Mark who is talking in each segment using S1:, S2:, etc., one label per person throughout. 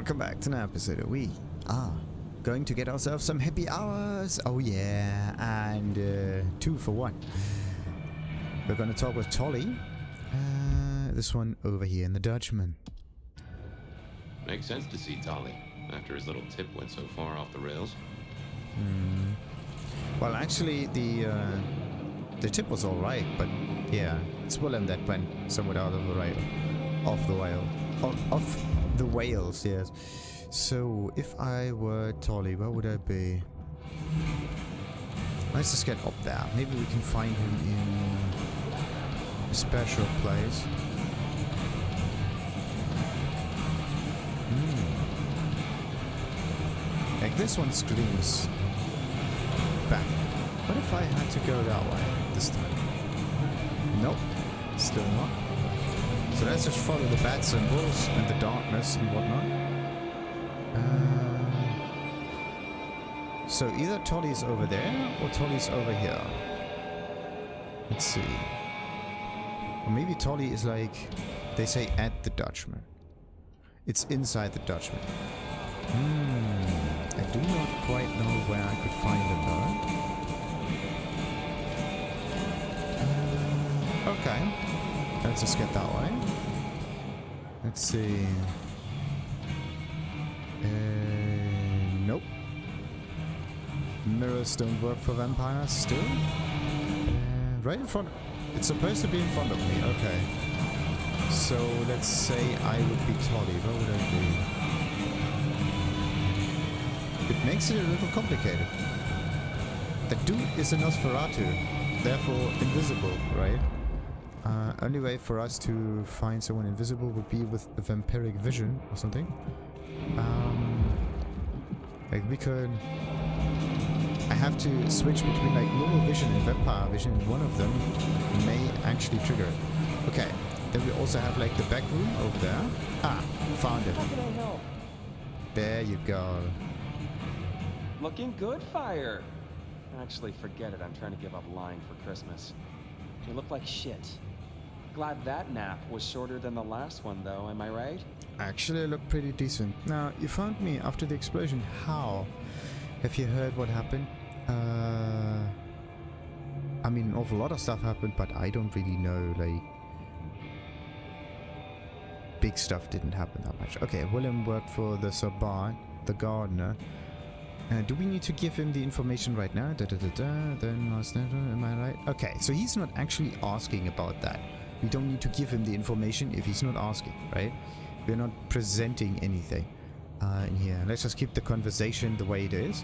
S1: Welcome back to an episode. We are going to get ourselves some happy hours. Oh yeah, and 2 for 1. We're going to talk with Tolly. This one over here in the Dutchman.
S2: Makes sense to see Tolly after his little tip went so far off the rails.
S1: Well, actually, the tip was all right, but yeah, it's Willem that went somewhat out of the rail, off the whale, off the whales. Yes. So if I were Tolly, where would I be? Let's just get up there. Maybe we can find him in a special place. Like this one screams back. What if I had to go that way this time? Nope, still not. So let's just follow the bad symbols and the darkness and whatnot. So either Tolly's over there or Tolly's over here. Let's see. Or maybe Tolly is like, they say at the Dutchman. It's inside the Dutchman. I do not quite know where I could find him though. Okay. Let's just get that way. Let's see. Nope. Mirrors don't work for vampires still. Right in front. It's supposed to be in front of me. Okay. So let's say I would be Tolly. Where would I be? It makes it a little complicated. The dude is a Nosferatu, therefore invisible, right? Only way for us to find someone invisible would be with a vampiric vision or something. Like we could... I have to switch between like normal vision and vampire vision, and one of them may actually trigger. Okay, then we also have like the back room over there. Ah, found it.
S3: How can I help?
S1: There you go.
S3: Looking good, Fire. Actually, forget it. I'm trying to give up lying for Christmas. You look like shit. Glad that nap was shorter than the last one, though. Am I right?
S1: Actually, I look pretty decent. Now, you found me after the explosion. How? Have you heard what happened? I mean, an awful lot of stuff happened, but I don't really know, like... Big stuff didn't happen that much. Okay, Willem worked for the Sabat, the gardener. Do we need to give him the information right now? Then last night, am I right? Okay, so he's not actually asking about that. We don't need to give him the information if he's not asking, right? We're not presenting anything in here. Let's just keep the conversation the way it is.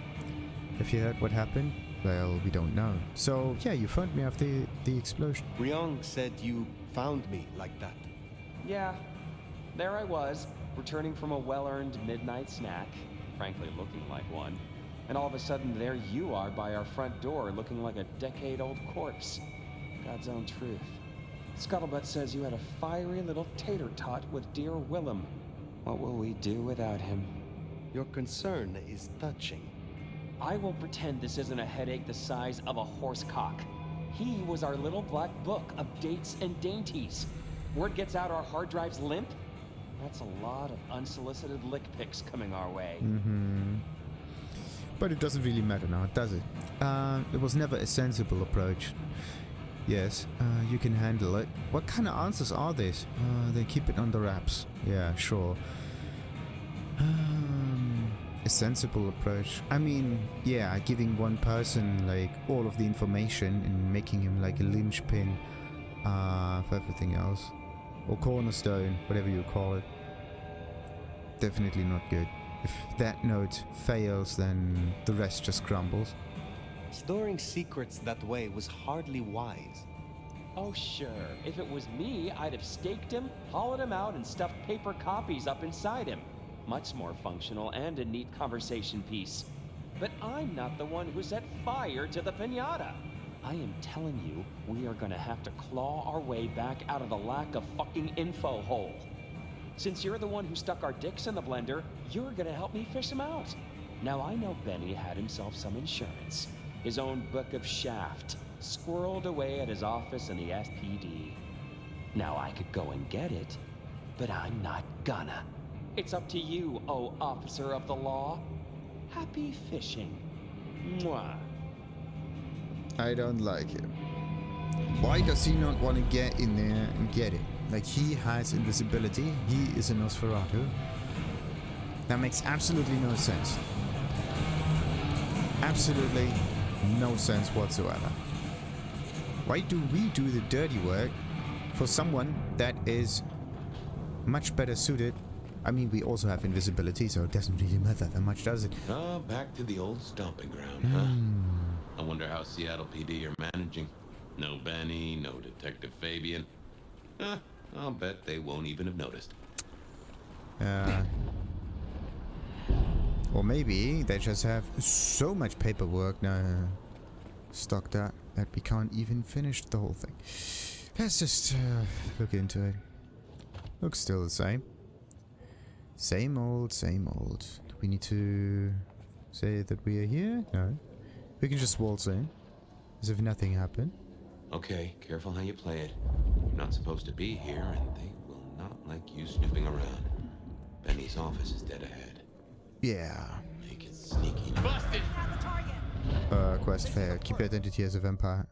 S1: Have you heard what happened? Well, we don't know. So, yeah, you found me after the explosion.
S4: Ryong said you found me like that.
S3: Yeah. There I was, returning from a well-earned midnight snack. Frankly, looking like one. And all of a sudden, there you are by our front door, looking like a decade-old corpse. God's own truth. Scuttlebutt says you had a fiery little tater-tot with dear Willem. What will we do without him?
S4: Your concern is touching.
S3: I will pretend this isn't a headache the size of a horse cock. He was our little black book of dates and dainties. Word gets out our hard drive's limp. That's a lot of unsolicited lick pics coming our way.
S1: But it doesn't really matter now, does it? It was never a sensible approach. Yes, you can handle it. What kind of answers are these? They keep it under wraps. Yeah, sure. A sensible approach. I mean, yeah, giving one person like all of the information and making him like a linchpin for everything else. Or cornerstone, whatever you call it. Definitely not good. If that note fails, then the rest just crumbles.
S4: Storing secrets that way was hardly wise.
S3: Oh sure, if it was me, I'd have staked him, hollowed him out, and stuffed paper copies up inside him. Much more functional and a neat conversation piece. But I'm not the one who set fire to the piñata. I am telling you, we are gonna have to claw our way back out of the lack of fucking info hole. Since you're the one who stuck our dicks in the blender, you're gonna help me fish them out. Now I know Benny had himself some insurance. His own book of Shaft, squirreled away at his office in the SPD. Now I could go and get it, but I'm not gonna. It's up to you, oh officer of the law. Happy fishing. Mwah.
S1: I don't like him. Why does he not want to get in there and get it? Like, he has invisibility. He is a Nosferatu. That makes absolutely no sense. Absolutely no sense whatsoever. Why do we do the dirty work for someone that is much better suited? I mean, we also have invisibility, so it doesn't really matter that much, does it?
S2: Oh, back to the old stomping ground, huh? I wonder how Seattle PD are managing. No Benny, no Detective Fabien. I'll bet they won't even have noticed.
S1: Or maybe they just have so much paperwork now stocked up that we can't even finish the whole thing. Let's just look into it. Looks still the same. Same old, same old. Do we need to say that we are here? No. We can just waltz in, as if nothing happened.
S2: Okay, careful how you play it. You're not supposed to be here, and they will not like you snooping around. Benny's office is dead ahead.
S1: Yeah.
S2: Make it sneaky.
S3: Busted!
S1: Quest failed. Keep your identity as a vampire.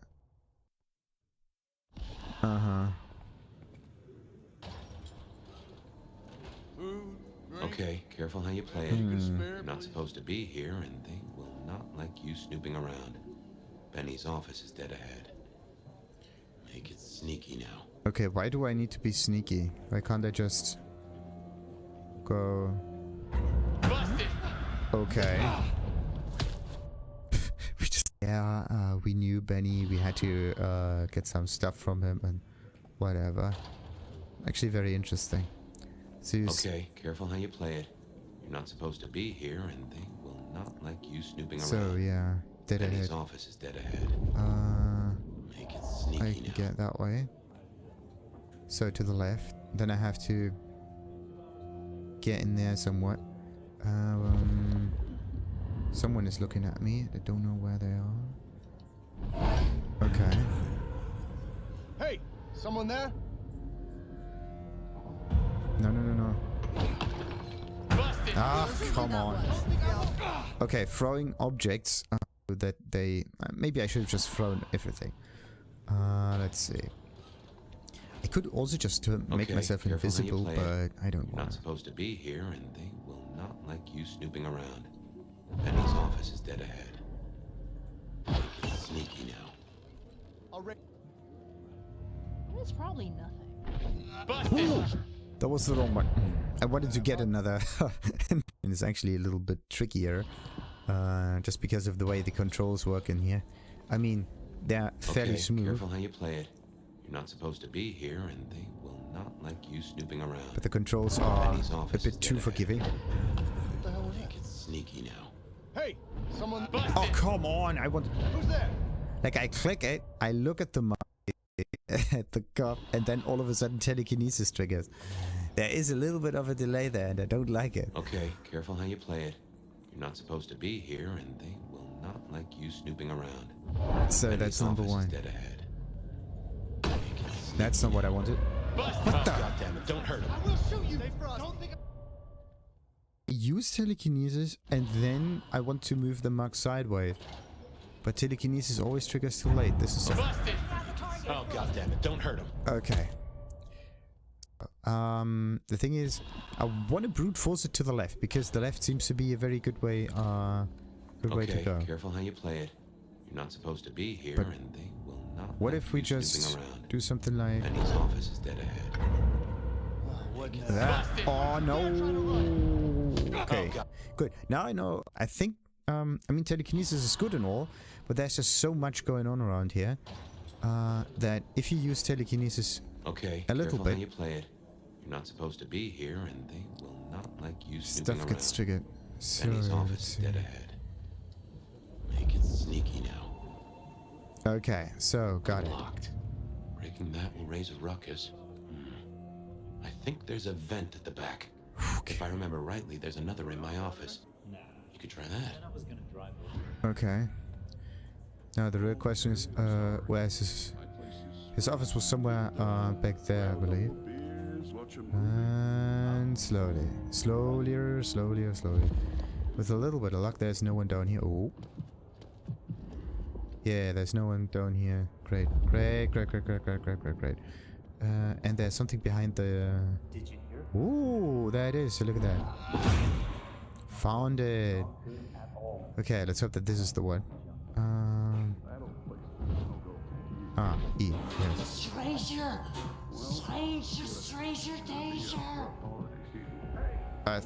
S2: Okay, careful how you play it. You're not supposed to be here, and they will not like you snooping around. Benny's office is dead ahead. Make it sneaky now.
S1: Okay, why do I need to be sneaky? Why can't I just go?
S3: Busted!
S1: Okay. We just we knew Benny. We had to get some stuff from him and whatever. Actually, very interesting. So
S2: okay, careful how you play it. You're not supposed to be here, and they will not like you snooping around.
S1: So yeah, dead
S2: Benny's
S1: ahead.
S2: office is dead ahead. Make it
S1: I
S2: sneaky
S1: can
S2: now.
S1: get that way. So to the left. Then I have to get in there somewhat. Someone is looking at me. I don't know where they are. Okay.
S5: Hey, someone there?
S1: No.
S3: Busted!
S1: Ah, come on. Okay, throwing objects that they... maybe I should have just thrown everything. Let's see. I could also just make myself invisible, but I don't
S2: You're
S1: want
S2: not
S1: to.
S2: supposed to be here, and they will not like you snooping around. Benny's office is dead ahead. Make it sneaky now.
S6: It's probably nothing.
S3: Busted!
S1: That was the wrong one. I wanted to get another. And it's actually a little bit trickier. Just because of the way the controls work in here. I mean, they're fairly
S2: Okay,
S1: smooth.
S2: careful how you play it. You're not supposed to be here, and they will not like you snooping around.
S1: But the controls are
S2: Benny's
S1: a
S2: office
S1: bit
S2: is
S1: too
S2: dead
S1: forgiving.
S2: ahead. Make it sneaky now.
S5: Hey, someone.
S1: Oh, come on. I want...
S5: Who's there?
S1: Like, I click it, I look at the at the cop, and then all of a sudden telekinesis triggers. There is a little bit of a delay there, and I don't like it.
S2: Okay, careful how you play it. You're not supposed to be here, and they will not like you snooping around.
S1: So
S2: Benny's
S1: that's number
S2: office is
S1: one.
S2: dead ahead. Make it sneaky.
S1: That's not what I wanted.
S3: Busted!
S5: God damn it! Don't hurt him. I will shoot you. Don't think.
S1: Use telekinesis, and then I want to move the mug sideways. But telekinesis always triggers too late. This is
S3: Busted!
S5: Oh god damn it! Don't hurt him.
S1: okay. The thing is, I want to brute force it to the left because the left seems to be a very good way. Good way to
S2: Okay,
S1: go.
S2: careful how you play it. You're not supposed to be here,
S1: But
S2: and they will not.
S1: What
S2: like
S1: if we
S2: you
S1: just
S2: snooping around.
S1: do something like
S2: Benny's office is dead ahead.
S1: that? Oh no! Okay,
S5: God.
S1: good. Now I know. I think. I mean, telekinesis is good and all, but there's just so much going on around here that if you use telekinesis
S2: Okay,
S1: a little
S2: careful
S1: bit,
S2: how you play it. You're not supposed to be here, and they will not like you snooping
S1: stuff
S2: around.
S1: gets triggered. So
S2: Benny's office
S1: let's
S2: is
S1: see.
S2: dead ahead. Make it sneaky now.
S1: Okay, so got it.
S2: Locked. Breaking that will raise a ruckus. I think there's a vent at the back. If I remember rightly, there's another in my office. You could try that.
S1: Okay. Now the real question is, where's his? His office was somewhere back there, I believe. And slowly. Slowly. With a little bit of luck, there's no one down here. Oh. Yeah, there's no one down here. Great. And there's something behind the...
S6: Did you hear?
S1: Ooh, there it is. So look at that. Found it. Okay, let's hope that this is the one. E. Yes.
S7: Stranger danger.
S1: I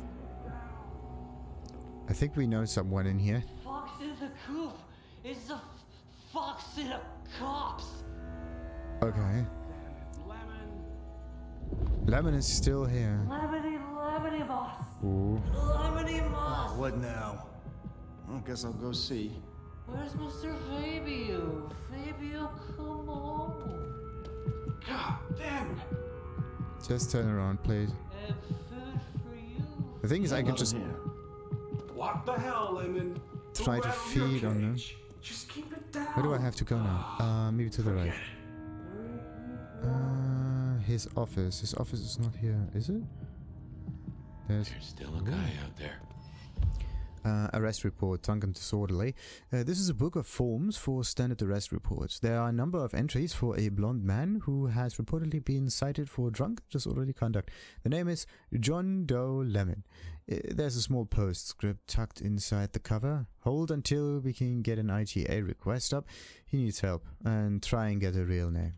S1: think we know someone in here.
S7: Fox in the coop. It's a fox in a cops.
S1: Okay. Lemon is still here.
S7: Lemony boss.
S1: Ooh.
S7: Lemony boss.
S8: What now? I guess I'll go see.
S7: Where's Mr. Fabio? Fabio, come on.
S8: God damn it!
S1: Just turn around, please.
S7: And food for you.
S1: The thing is, I can just
S8: What the hell, Lemon?
S1: try to feed on them.
S8: Just keep it down.
S1: Where do I have to go now? Maybe to the right. His office. His office is not here, is it? There's
S2: still a guy out there.
S1: arrest report, drunken disorderly. This is a book of forms for standard arrest reports. There are a number of entries for a blonde man who has reportedly been cited for drunk disorderly conduct. The name is John Doe Lemon. There's a small postscript tucked inside the cover. Hold until we can get an ITA request up. He needs help, and try and get a real name.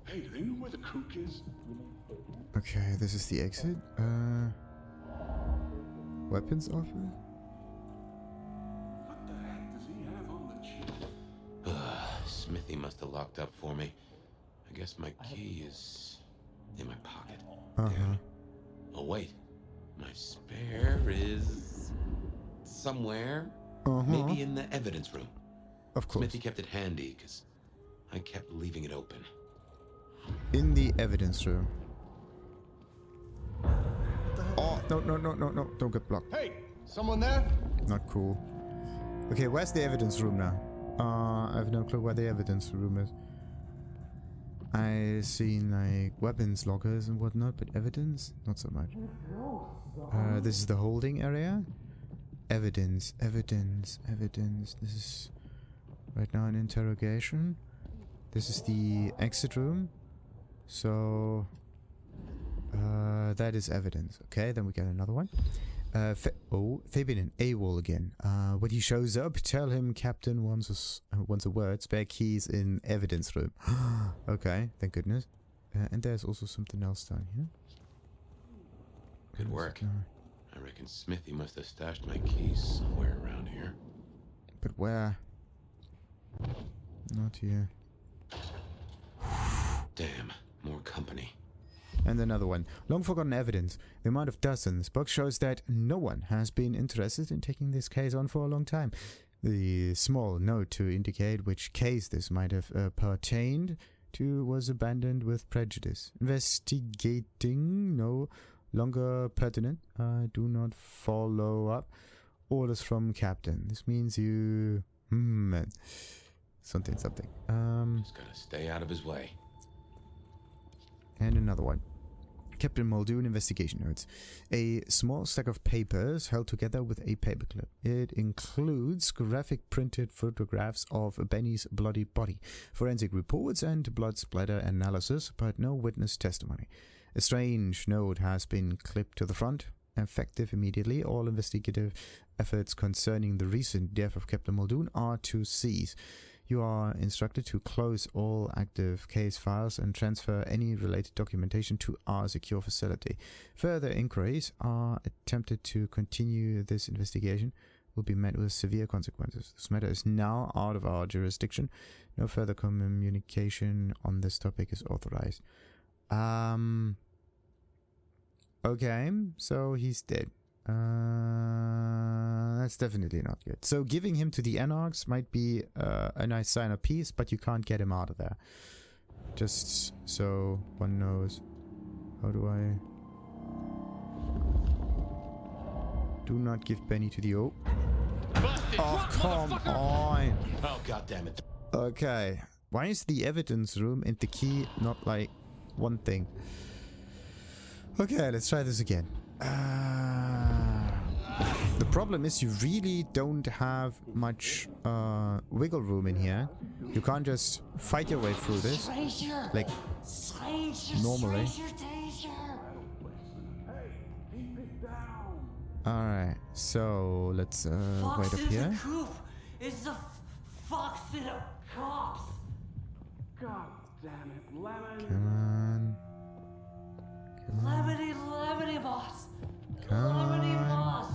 S8: Hey, do they know where the cook is?
S1: Okay, this is the exit. Weapons offer?
S8: What the heck does he have on the chip?
S2: Smithy must have locked up for me. I guess my key is in my pocket. Damn it. Oh wait, my spare is somewhere. Maybe in the evidence room.
S1: Of course.
S2: Smithy kept it handy because I kept leaving it open.
S1: In the evidence room. Oh, no, don't get blocked.
S5: Hey, someone there?
S1: Not cool. Okay, where's the evidence room now? I have no clue where the evidence room is. I've seen like weapons lockers and whatnot, but evidence? Not so much. This is the holding area. Evidence. This is right now an interrogation. This is the exit room. So that is evidence. Okay, then we get another one. Fabien and Awol again. When he shows up, tell him Captain wants a word. Spare keys in evidence room. Okay, thank goodness. And there's also something else down here.
S2: Good work. I reckon Smithy must have stashed my keys somewhere around here.
S1: But where? Not here.
S2: Damn, more company.
S1: And another one. Long forgotten evidence. The amount of dozens. Box shows that no one has been interested in taking this case on for a long time. The small note to indicate which case this might have pertained to was abandoned with prejudice. Investigating no longer pertinent. Do not follow up. Orders from Captain. This means you... something.
S2: Just gotta stay out of his way.
S1: And another one. Captain Muldoon investigation notes. A small stack of papers held together with a paperclip. It includes graphic printed photographs of Benny's bloody body, forensic reports and blood splatter analysis, but no witness testimony. A strange note has been clipped to the front. Effective immediately, all investigative efforts concerning the recent death of Captain Muldoon are to cease. You are instructed to close all active case files and transfer any related documentation to our secure facility. Further inquiries are attempted to continue this investigation will be met with severe consequences. This matter is now out of our jurisdiction. No further communication on this topic is authorized. Okay, so he's dead. That's definitely not good. So giving him to the Anarchs might be a nice sign of peace, but you can't get him out of there. Just so one knows. How do I... Do not give Benny to the... Oh. Oh, come on.
S5: Oh, goddammit.
S1: Okay. Why is the evidence room and the key not like one thing? Okay, let's try this again. The problem is you really don't have much wiggle room in here. You can't just fight your way through this like normally. Alright, so let's wait up here.
S7: It's a fox in a cops.
S8: God damn it, Lemon.
S1: Come on.
S7: Lemony boss.
S1: Come
S7: Lemony
S1: on.
S7: boss.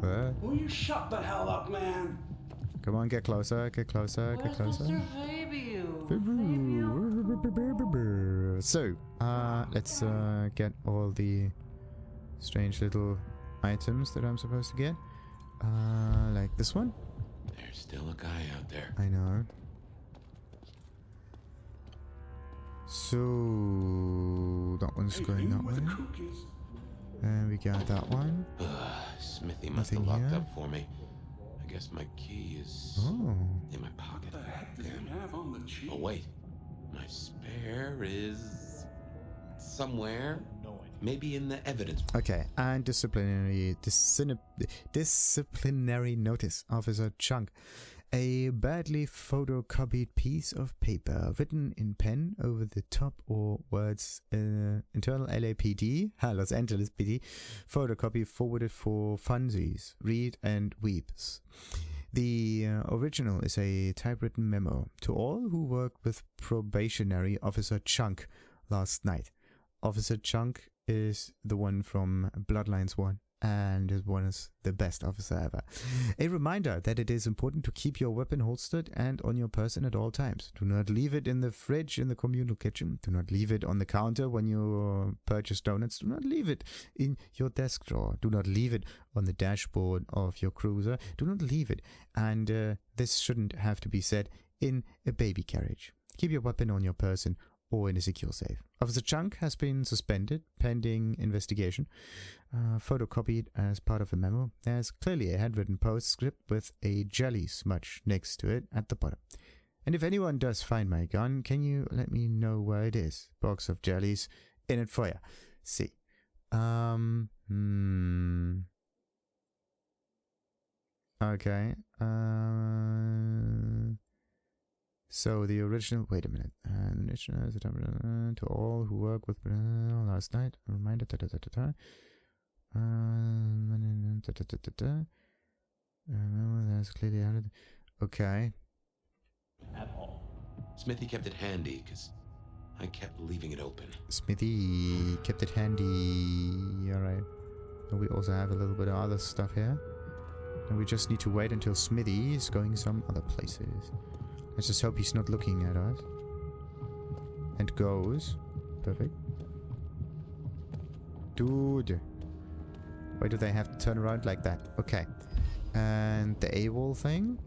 S1: What?
S8: Will you shut the hell up, man?
S1: Come on, get closer, get closer, get
S7: Where's
S1: closer.
S7: Mr. Fabio?
S1: So, let's get all the strange little items that I'm supposed to get. Like this one.
S2: There's still a guy out there.
S1: I know. So that one's going that
S8: with the
S1: way.
S8: cookies.
S1: And we got that one.
S2: Smithy must have
S1: Nothing
S2: locked
S1: here.
S2: up for me. I guess my key is
S1: Oh.
S2: in my pocket.
S8: What the heck does
S2: Damn.
S8: he have on the cheap?
S2: Oh wait, my spare is somewhere. Maybe in the evidence.
S1: Okay, and disciplinary notice, Officer Chunk. A badly photocopied piece of paper written in pen over the top or words internal LAPD, Los Angeles PD, photocopy forwarded for funsies, read and weeps. The original is a typewritten memo to all who worked with probationary Officer Chunk last night. Officer Chunk is the one from Bloodlines 1 and is one is the best officer ever. A reminder that it is important to keep your weapon holstered and on your person at all times. Do not leave it in the fridge in the communal kitchen. Do not leave it on the counter when you purchase donuts. Do not leave it in your desk drawer. Do not leave it on the dashboard of your cruiser. Do not leave it, and this shouldn't have to be said, in a baby carriage. Keep your weapon on your person or in a secure safe. Officer Chunk has been suspended pending investigation. Photocopied as part of a memo. There's clearly a handwritten postscript with a jelly smudge next to it at the bottom. And if anyone does find my gun, can you let me know where it is? Box of jellies in it for ya. See. Okay. So the original. Wait a minute. To all who work with last night. A reminder. That's clearly added. Okay.
S3: At all.
S2: Smithy kept it handy because I kept leaving it open.
S1: Smithy kept it handy. Alright. And we also have a little bit of other stuff here. And we just need to wait until Smithy is going some other places. Let's just hope he's not looking at us. And goes. Perfect. Dude. Why do they have to turn around like that? Okay. And the Awol thing?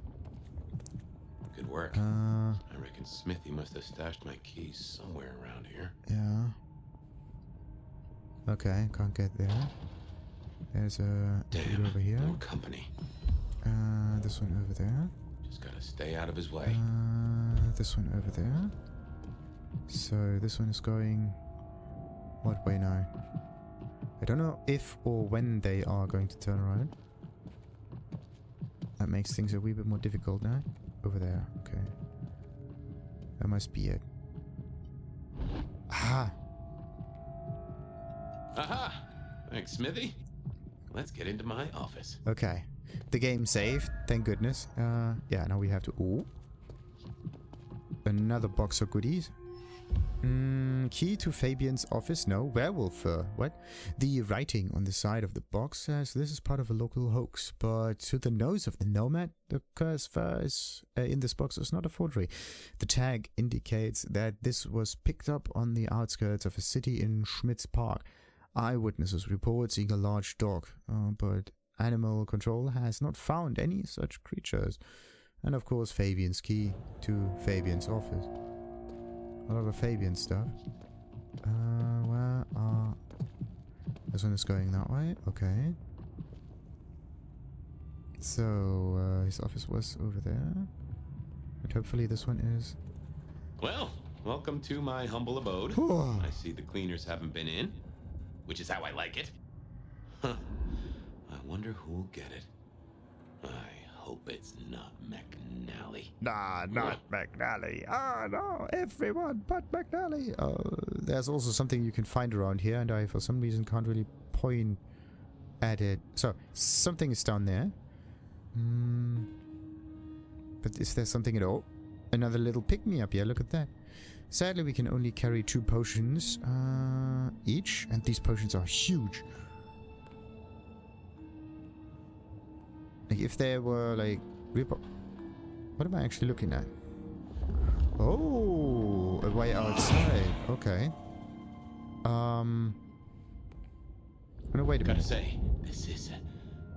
S2: Good work. I reckon Smithy must have stashed my keys somewhere around here.
S1: Yeah. Okay, can't get there. There's a dude over here.
S2: More company.
S1: This one over there.
S2: Just gotta stay out of his way.
S1: This one over there. So this one is going... What way now? I don't know if or when they are going to turn around. That makes things a wee bit more difficult now. Over there, okay. That must be it. Aha!
S2: Aha! Thanks, Smithy. Let's get into my office.
S1: Okay. The game saved, thank goodness. Yeah, now we have to... Ooh. Another box of goodies. Key to Fabien's office? No. Werewolf fur. What? The writing on the side of the box says this is part of a local hoax, but to the nose of the nomad, the cursed fur is, in this box is not a forgery. The tag indicates that this was picked up on the outskirts of a city in Schmitz Park. Eyewitnesses report seeing a large dog, but animal control has not found any such creatures. And of course Fabien's key to Fabien's office. A lot of Fabien stuff. Where are... This one is going that way. Okay. So, his office was over there. And hopefully this one is...
S2: Well, welcome to my humble abode.
S1: Oh.
S2: I see the cleaners haven't been in, which is how I like it. Huh. I wonder who'll get it. I hope it's not McNally.
S1: Nah, not McNally. Oh no, everyone but McNally. There's also something you can find around here, and I, for some reason, can't really point at it. So, something is down there. But is there something at all? Another little pick-me-up here, look at that. Sadly, we can only carry 2 potions each, and these potions are huge. Like, if there were, like... What am I actually looking at? Oh, a way outside. Okay. No, wait a minute.
S2: Gotta say, this is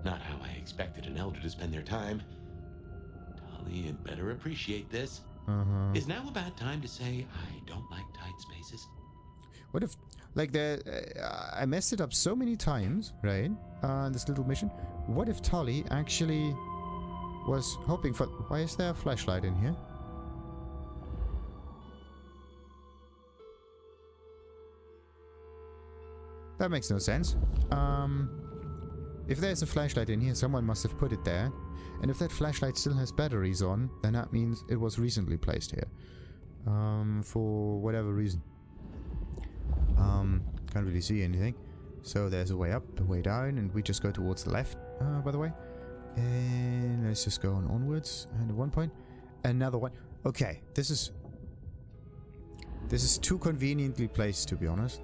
S2: not how I expected an elder to spend their time. Tolly had better appreciate this. Is now a bad time to say I don't like tight spaces?
S1: What if, like, I messed it up so many times, right? This little mission. What if Tolly actually was hoping for... Why is there a flashlight in here? That makes no sense. If there's a flashlight in here, someone must have put it there. And if that flashlight still has batteries on, then that means it was recently placed here. For whatever reason. Can't really see anything. So there's a way up, a way down, and we just go towards the left, by the way. And let's just go on onwards. And at one point, another one. Okay, this is too conveniently placed, to be honest.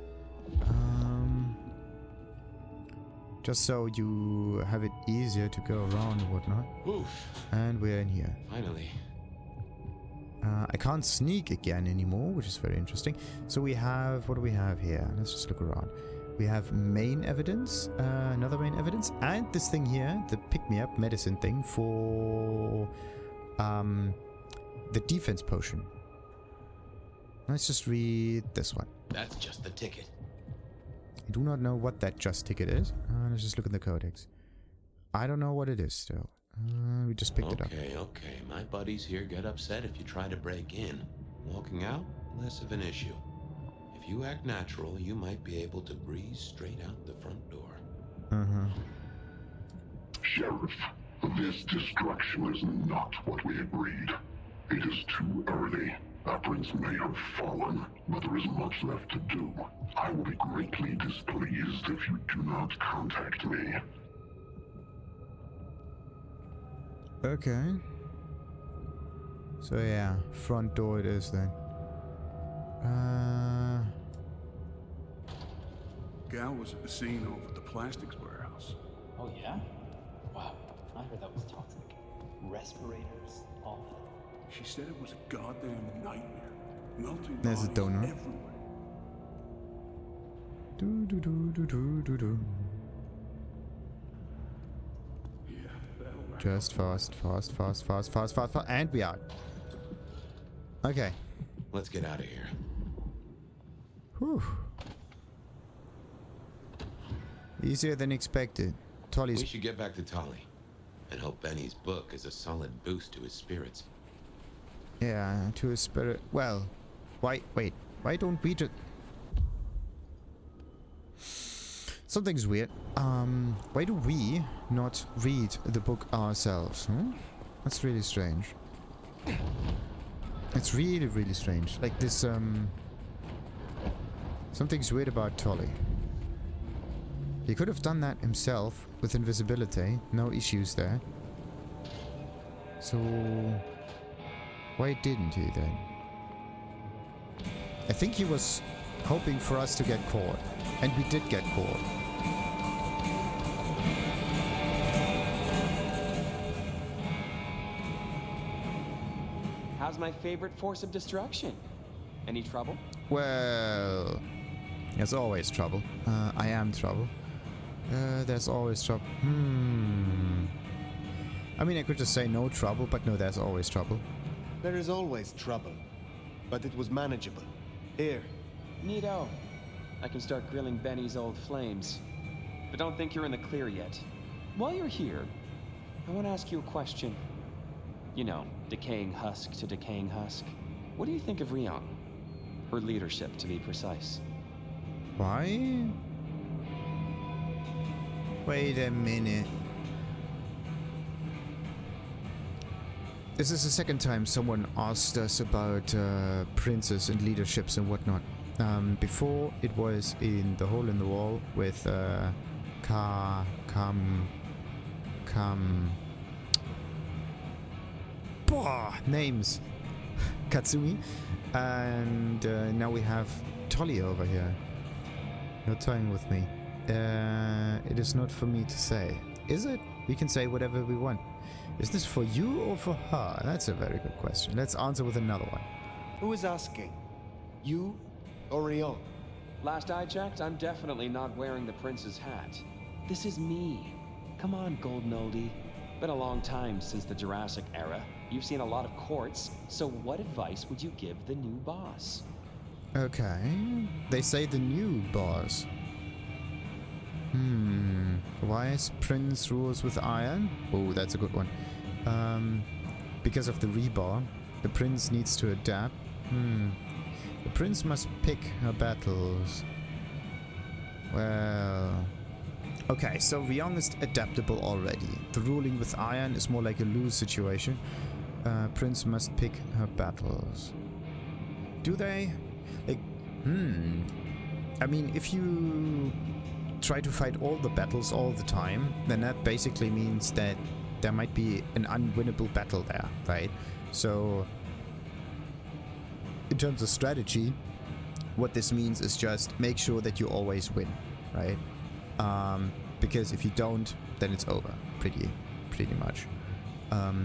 S1: Just so you have it easier to go around and whatnot.
S2: Oof.
S1: And we're in here.
S2: Finally.
S1: I can't sneak again anymore, which is very interesting. So we have... What do we have here? Let's just look around. We have main evidence, another main evidence, and this thing here, the pick-me-up medicine thing for the defense potion. Let's just read this one.
S2: That's just the ticket.
S1: I do not know what that just ticket is. Let's just look in the Codex. I don't know what it is still. We just picked it up.
S2: Okay. My buddies here get upset if you try to break in. Walking out, less of an issue. If you act natural, you might be able to breeze straight out the front door.
S8: Sheriff, this destruction is not what we agreed. It is too early. Our prince may have fallen, but there is much left to do. I will be greatly displeased if you do not contact me.
S1: Okay. So yeah, front door it is then.
S8: Gal was at the scene over at the plastics warehouse.
S6: Oh yeah? Wow, I heard that was toxic. Respirators, all that.
S8: She said it was a goddamn nightmare. Melting
S1: There's a
S8: bodies
S1: donut.
S8: everywhere.
S1: Do.
S8: Yeah, that'll wrap
S1: Just fast. And we are. Okay.
S2: Let's get out of here.
S1: Whew. Easier than expected. Tolly's...
S2: We should get back to Tolly. And hope Benny's book is a solid boost to his spirits.
S1: Yeah, to his spirit. Well, wait. Why don't we just... Something's weird. Why do we not read the book ourselves? That's really strange. It's really, really strange. Like this, something's weird about Tolly. He could have done that himself with invisibility. No issues there. So... why didn't he then? I think he was hoping for us to get caught. And we did get caught.
S3: How's my favorite force of destruction? Any trouble?
S1: Well... there's always trouble. I am trouble. There's always trouble. I mean, I could just say no trouble, but no, there's always trouble.
S4: There is always trouble, but it was manageable. Here.
S3: Neato. I can start grilling Benny's old flames. But don't think you're in the clear yet. While you're here, I want to ask you a question. You know, decaying husk to decaying husk. What do you think of Ryong? Her leadership, to be precise.
S1: Why? Wait a minute. This is the second time someone asked us about princes and leaderships and whatnot. Before it was in the hole in the wall with names. Katsumi. And now we have Tolly over here. You're toying with me. It is not for me to say. Is it? We can say whatever we want. Is this for you or for her? That's a very good question. Let's answer with another one.
S4: Who is asking? You or Ryong?
S3: Last I checked, I'm definitely not wearing the prince's hat. This is me. Come on, golden oldie. Been a long time since the Jurassic era. You've seen a lot of courts, so what advice would you give the new boss?
S1: Okay. They say the new boss. Wise prince rules with iron? Oh, that's a good one. Because of the rebar, the prince needs to adapt. The prince must pick her battles. Well... Okay, so Ryong is adaptable already. The ruling with iron is more like a lose situation. Prince must pick her battles. Do they? Like, I mean, if you try to fight all the battles all the time, then that basically means that there might be an unwinnable battle there, right? So, in terms of strategy, what this means is just make sure that you always win, right? Because if you don't, then it's over, pretty much.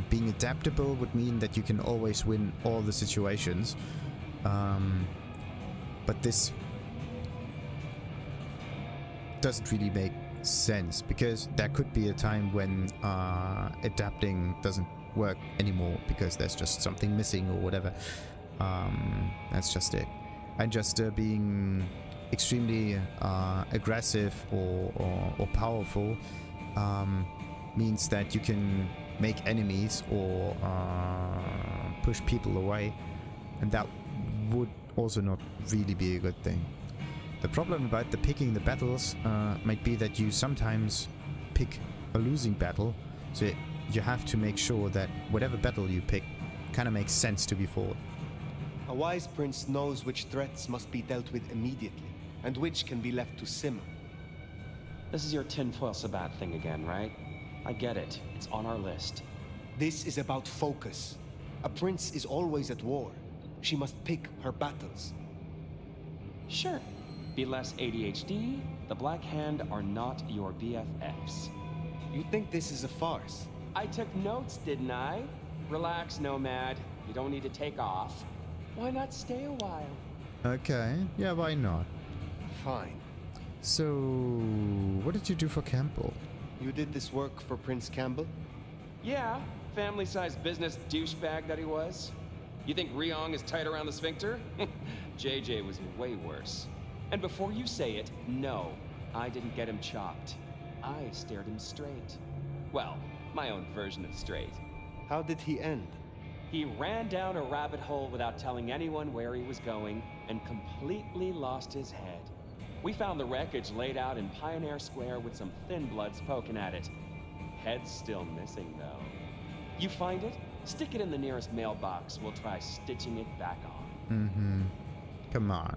S1: Being adaptable would mean that you can always win all the situations, but this doesn't really make sense, because there could be a time when adapting doesn't work anymore because there's just something missing or whatever. That's just it. And just being extremely aggressive or powerful means that you can make enemies or push people away, and that would also not really be a good thing. The problem about the picking the battles might be that you sometimes pick a losing battle, so you have to make sure that whatever battle you pick kind of makes sense to be fought.
S4: A wise prince knows which threats must be dealt with immediately, and which can be left to simmer.
S3: This is your tinfoil Sabat thing again, right? I get it. It's on our list.
S4: This is about focus. A prince is always at war. She must pick her battles.
S3: Sure. Be less ADHD. The Black Hand are not your BFFs.
S4: You think this is a farce?
S3: I took notes, didn't I? Relax, Nomad. You don't need to take off. Why not stay a while?
S1: Okay, yeah, why not?
S4: Fine.
S1: So, what did you do for Campbell?
S4: You did this work for Prince Campbell?
S3: Yeah, family-sized business douchebag that he was. You think Ryong is tight around the sphincter? JJ was way worse. And before you say it, no, I didn't get him chopped. I stared him straight. Well, my own version of straight.
S4: How did he end?
S3: He ran down a rabbit hole without telling anyone where he was going and completely lost his head. We found the wreckage laid out in Pioneer Square with some thin bloods poking at it. Head's still missing, though. You find it? Stick it in the nearest mailbox. We'll try stitching it back on.
S1: Come on.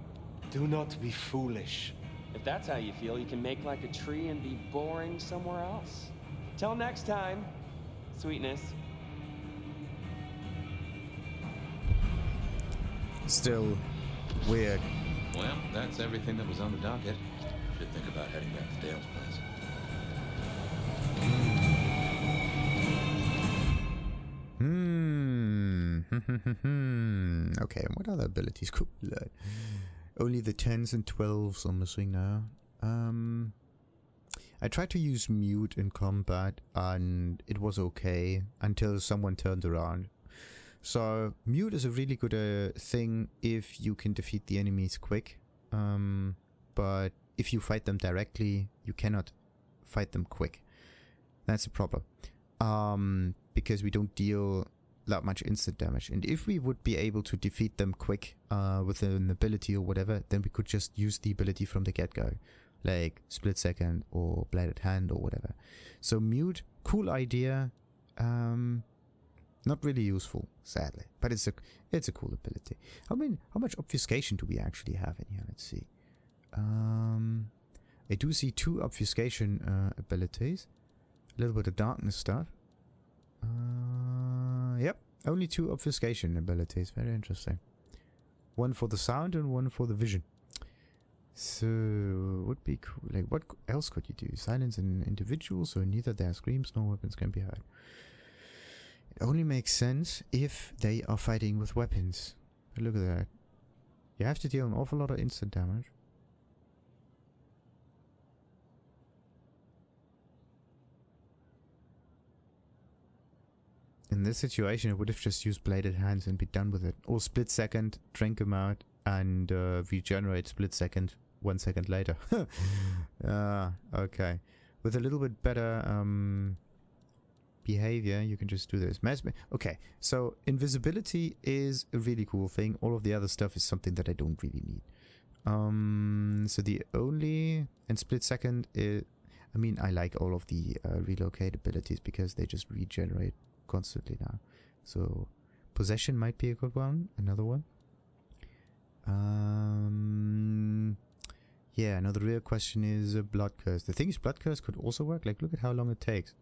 S4: Do not be foolish.
S3: If that's how you feel, you can make like a tree and be boring somewhere else. Till next time, sweetness.
S1: Still weird.
S2: Well, that's everything that was on the docket. Should think about heading back to Dale's place.
S1: Okay, what other abilities could we learn? Only the 10s and 12s are missing now. I tried to use mute in combat and it was okay until someone turned around. So mute is a really good thing if you can defeat the enemies quick. But if you fight them directly, you cannot fight them quick. That's a problem. because we don't deal that much instant damage. And if we would be able to defeat them quick with an ability or whatever, then we could just use the ability from the get-go, like split second or bladed hand or whatever. So mute, cool idea, not really useful, sadly, but it's a cool ability. How much obfuscation do we actually have in here? Let's see. I do see 2 obfuscation abilities, a little bit of darkness stuff. Yep, only 2 obfuscation abilities. Very interesting. One for the sound and one for the vision. So, would be cool. Like, what else could you do? Silence an individual, so neither their screams nor weapons can be heard. It only makes sense if they are fighting with weapons. But look at that. You have to deal an awful lot of instant damage. In this situation, I would have just used bladed hands and be done with it. Or split second, drink him out, and regenerate split second 1 second later. Okay. With a little bit better behavior, you can just do this. Okay, so invisibility is a really cool thing. All of the other stuff is something that I don't really need. So the only... And split second is... I mean, I like all of the relocate abilities because they just regenerate constantly now. So possession might be a good one. Another one. Yeah, now the real question is blood curse. The thing is, blood curse could also work. Like, look at how long it takes.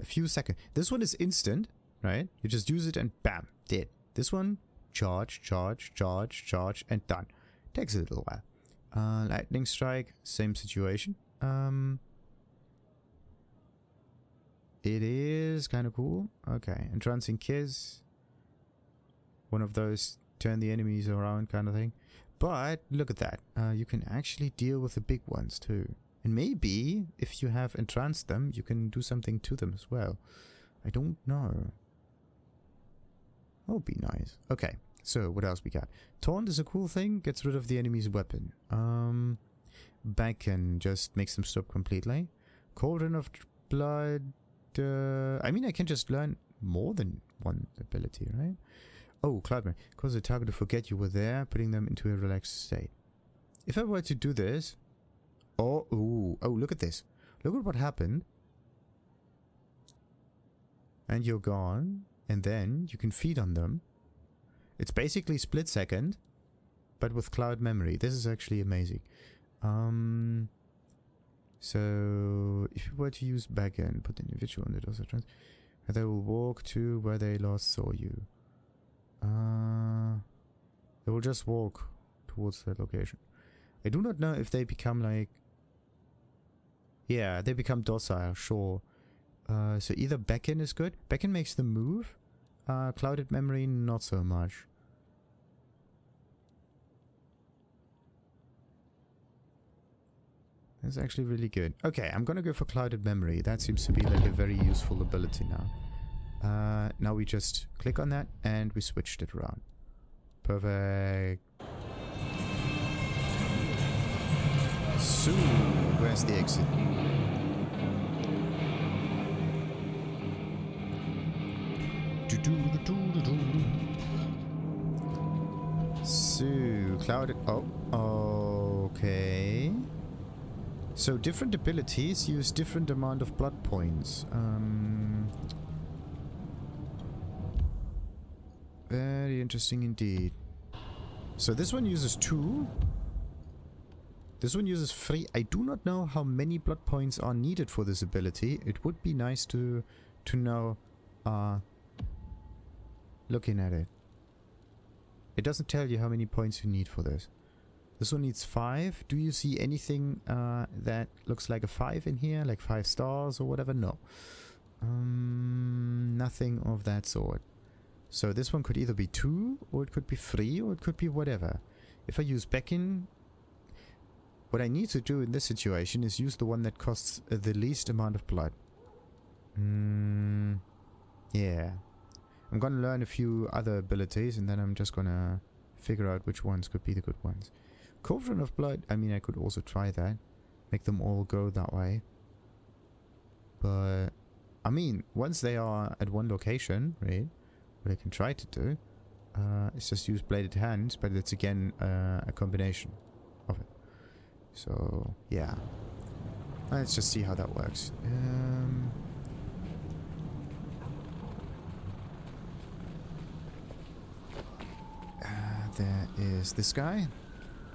S1: A few seconds. This one is instant, right? You just use it and bam, dead. This one, charge, charge, charge, charge, and done. Takes a little while. Lightning strike, same situation. It is kind of cool. Okay, entrancing kiss. One of those turn the enemies around kind of thing. But look at that. You can actually deal with the big ones too. And maybe if you have entranced them, you can do something to them as well. I don't know. That would be nice. Okay, so what else we got? Taunt is a cool thing. Gets rid of the enemy's weapon. Beckon just makes them stop completely. Cauldron of blood. I mean, I can just learn more than one ability, right? Oh, Cloudman. Cause the target to forget you were there, putting them into a relaxed state. If I were to do this... Oh, ooh, oh, look at this. Look at what happened. And you're gone. And then you can feed on them. It's basically split second, but with cloud memory. This is actually amazing. So, if you were to use Beckon, put the individual on the dorsal trans, and they will walk to where they last saw you. They will just walk towards that location. I do not know if they become like... Yeah, they become docile, sure. So either Beckon is good. Beckon makes them move. Clouded memory, not so much. That's actually really good. Okay, I'm gonna go for clouded memory. That seems to be like a very useful ability now. Now we just click on that and we switched it around. Perfect. So, where's the exit? So, clouded... Oh, okay. So different abilities use different amount of blood points. Very interesting indeed. So this one uses 2. This one uses 3. I do not know how many blood points are needed for this ability. It would be nice to know looking at it. It doesn't tell you how many points you need for this. This one needs 5. Do you see anything that looks like a 5 in here? Like 5 stars or whatever? No. Nothing of that sort. So this one could either be 2, or it could be 3, or it could be whatever. If I use Beckon, what I need to do in this situation is use the one that costs the least amount of blood. Yeah. I'm gonna learn a few other abilities, and then I'm just gonna figure out which ones could be the good ones. Cauldron of blood, I mean, I could also try that. Make them all go that way. But I mean, once they are at one location, right, what I can try to do is just use bladed hands, but it's again a combination of it. So, yeah. Let's just see how that works. There is this guy.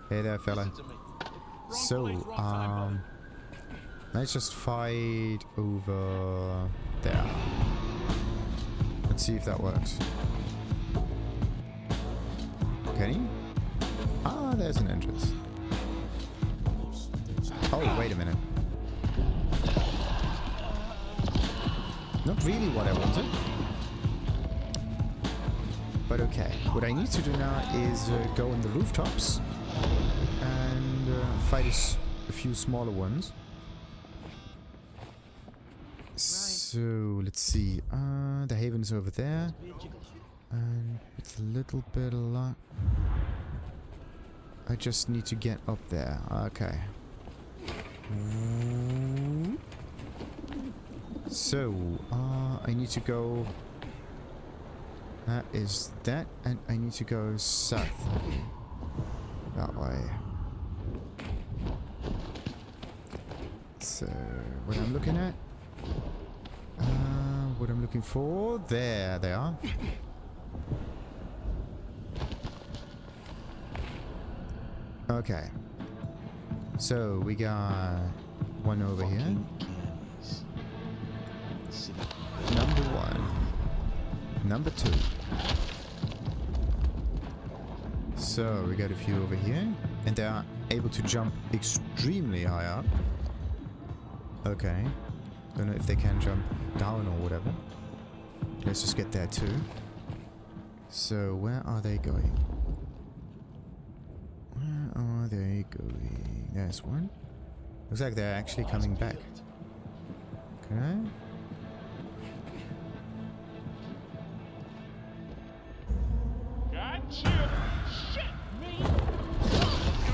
S1: Hey there, fella. So, let's just fight over there. Let's see if that works. Can he? Ah, there's an entrance. Oh, wait a minute. Not really what I wanted. But okay. What I need to do now is go on the rooftops and fight a few smaller ones. So, let's see. The haven is over there. And with a little bit of luck, I just need to get up there. Okay. So, I need to go... That is that, and I need to go south. That way. So, what I'm looking at? What I'm looking for? There they are. Okay. So, we got one over here. Number 1. Number 2. So, we got a few over here. And they are able to jump extremely high up. Okay. Don't know if they can jump down or whatever. Let's just get there too. So, where are they going? Where are they going? There's one. Looks like they're actually coming back. Okay.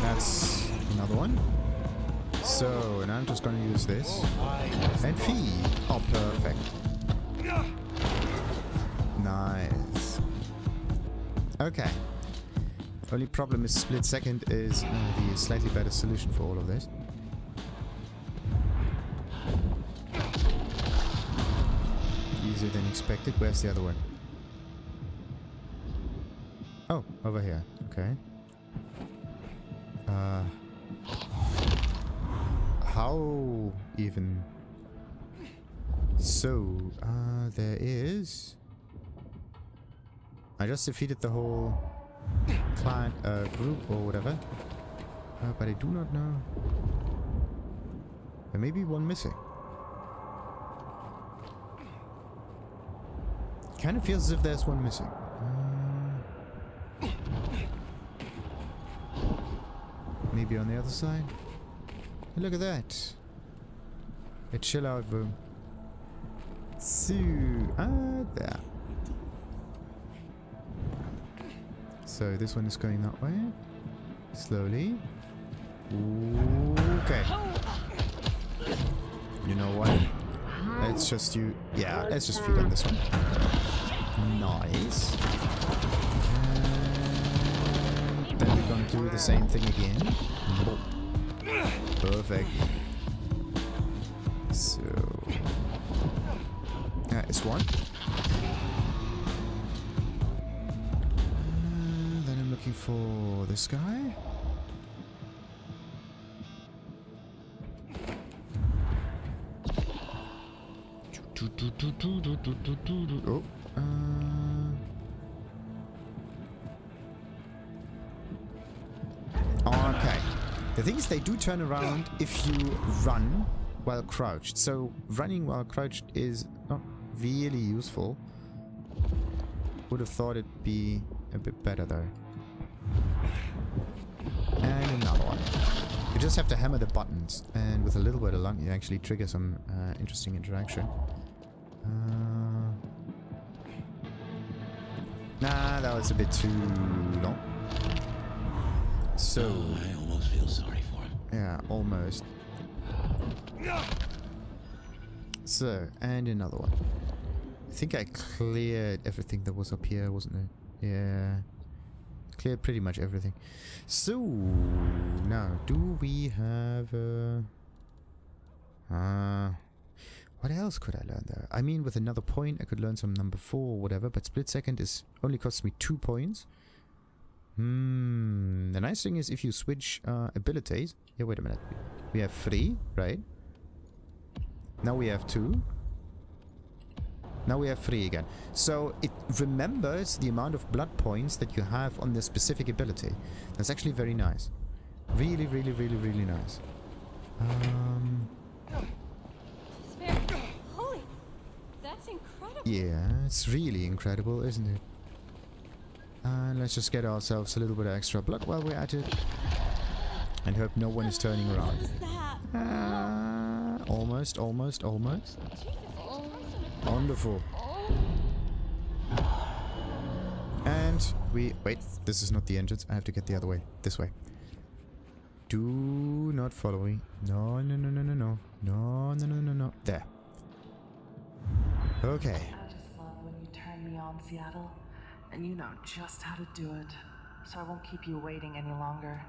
S1: That's another one. So, and I'm just gonna use this. And feed. Oh, perfect. Nice. Okay. Only problem is split second is the slightly better solution for all of this. Easier than expected. Where's the other one? Oh, over here. Okay. How even? So, there is... I just defeated the whole client group or whatever. But I do not know. There may be one missing. Kind of feels as if there's one missing. Maybe on the other side. Hey, look at that. A chill out room. So, there. So this one is going that way. Slowly. Okay. You know what? Let's just yeah, let's just feed on this one. Nice. And then we're gonna do the same thing again. Perfect. So that is one. Then I'm looking for this guy. Oh. Okay. The thing is, they do turn around if you run while crouched. So running while crouched is not really useful. Would have thought it'd be a bit better though. And another one. You just have to hammer the buttons, and with a little bit of luck, you actually trigger some interesting interaction. Nah, that was a bit too long. So
S2: I almost feel sorry for him.
S1: Yeah, almost. So, and another one. I think I cleared everything that was up here, wasn't it? Yeah. Cleared pretty much everything. So, now, do we have... what else could I learn there? I mean, with another point, I could learn some number 4 or whatever, but split second is only costs me 2 points. The nice thing is if you switch abilities... Yeah, wait a minute. We have 3, right? Now we have 2. Now we have 3 again. So it remembers the amount of blood points that you have on this specific ability. That's actually very nice. Really, really, really, really nice.
S9: Holy, that's incredible.
S1: Yeah, it's really incredible, isn't it? Let's just get ourselves a little bit of extra blood while we're at it. And hope no one is turning around.
S9: What was that?
S1: Almost, almost, almost. Wonderful. And we... Wait, this is not the entrance. I have to get the other way. This way. Do not follow me. No, no, no, no, no, no. No, no, no, no, no. There. Okay.
S10: I just love when you turn me on, Seattle. And you know just how to do it. So I won't keep you waiting any longer.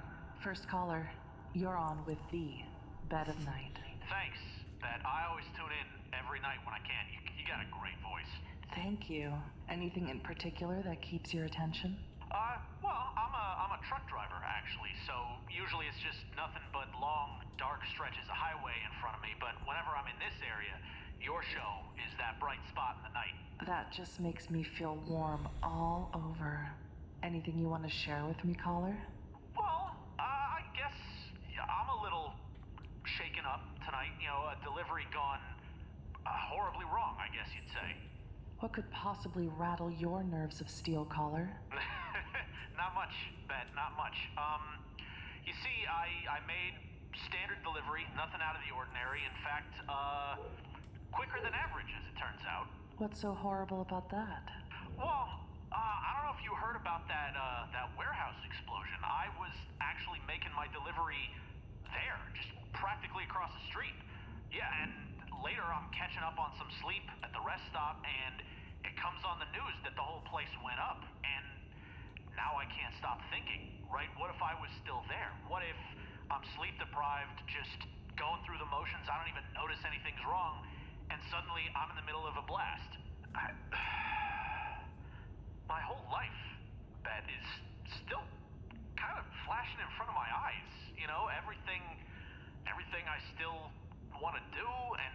S10: First caller, you're on with the Bed of Night.
S11: Thanks, Bet. I always tune in every night when I can. You got a great voice.
S10: Thank you. Anything in particular that keeps your attention?
S11: Well, I'm a truck driver, actually, so usually it's just nothing but long, dark stretches of highway in front of me, but whenever I'm in this area, your show is that bright spot in the night.
S10: That just makes me feel warm all over. Anything you want to share with me, caller?
S11: Well, I guess I'm a little shaken up tonight. You know, a delivery gone horribly wrong, I guess you'd say.
S10: What could possibly rattle your nerves of steel, caller?
S11: Not much, Bet, not much. You see, I made standard delivery, nothing out of the ordinary. In fact, quicker than average, as it turns out.
S10: What's so horrible about that?
S11: Well, I don't know if you heard about that warehouse explosion. I was actually making my delivery there, just practically across the street. Yeah, and later I'm catching up on some sleep at the rest stop, and it comes on the news that the whole place went up. And now I can't stop thinking, right? What if I was still there? What if I'm sleep deprived, just going through the motions, I don't even notice anything's wrong, and suddenly I'm in the middle of a blast? My whole life, Bet, is still kind of flashing in front of my eyes. You know, everything I still want to do, and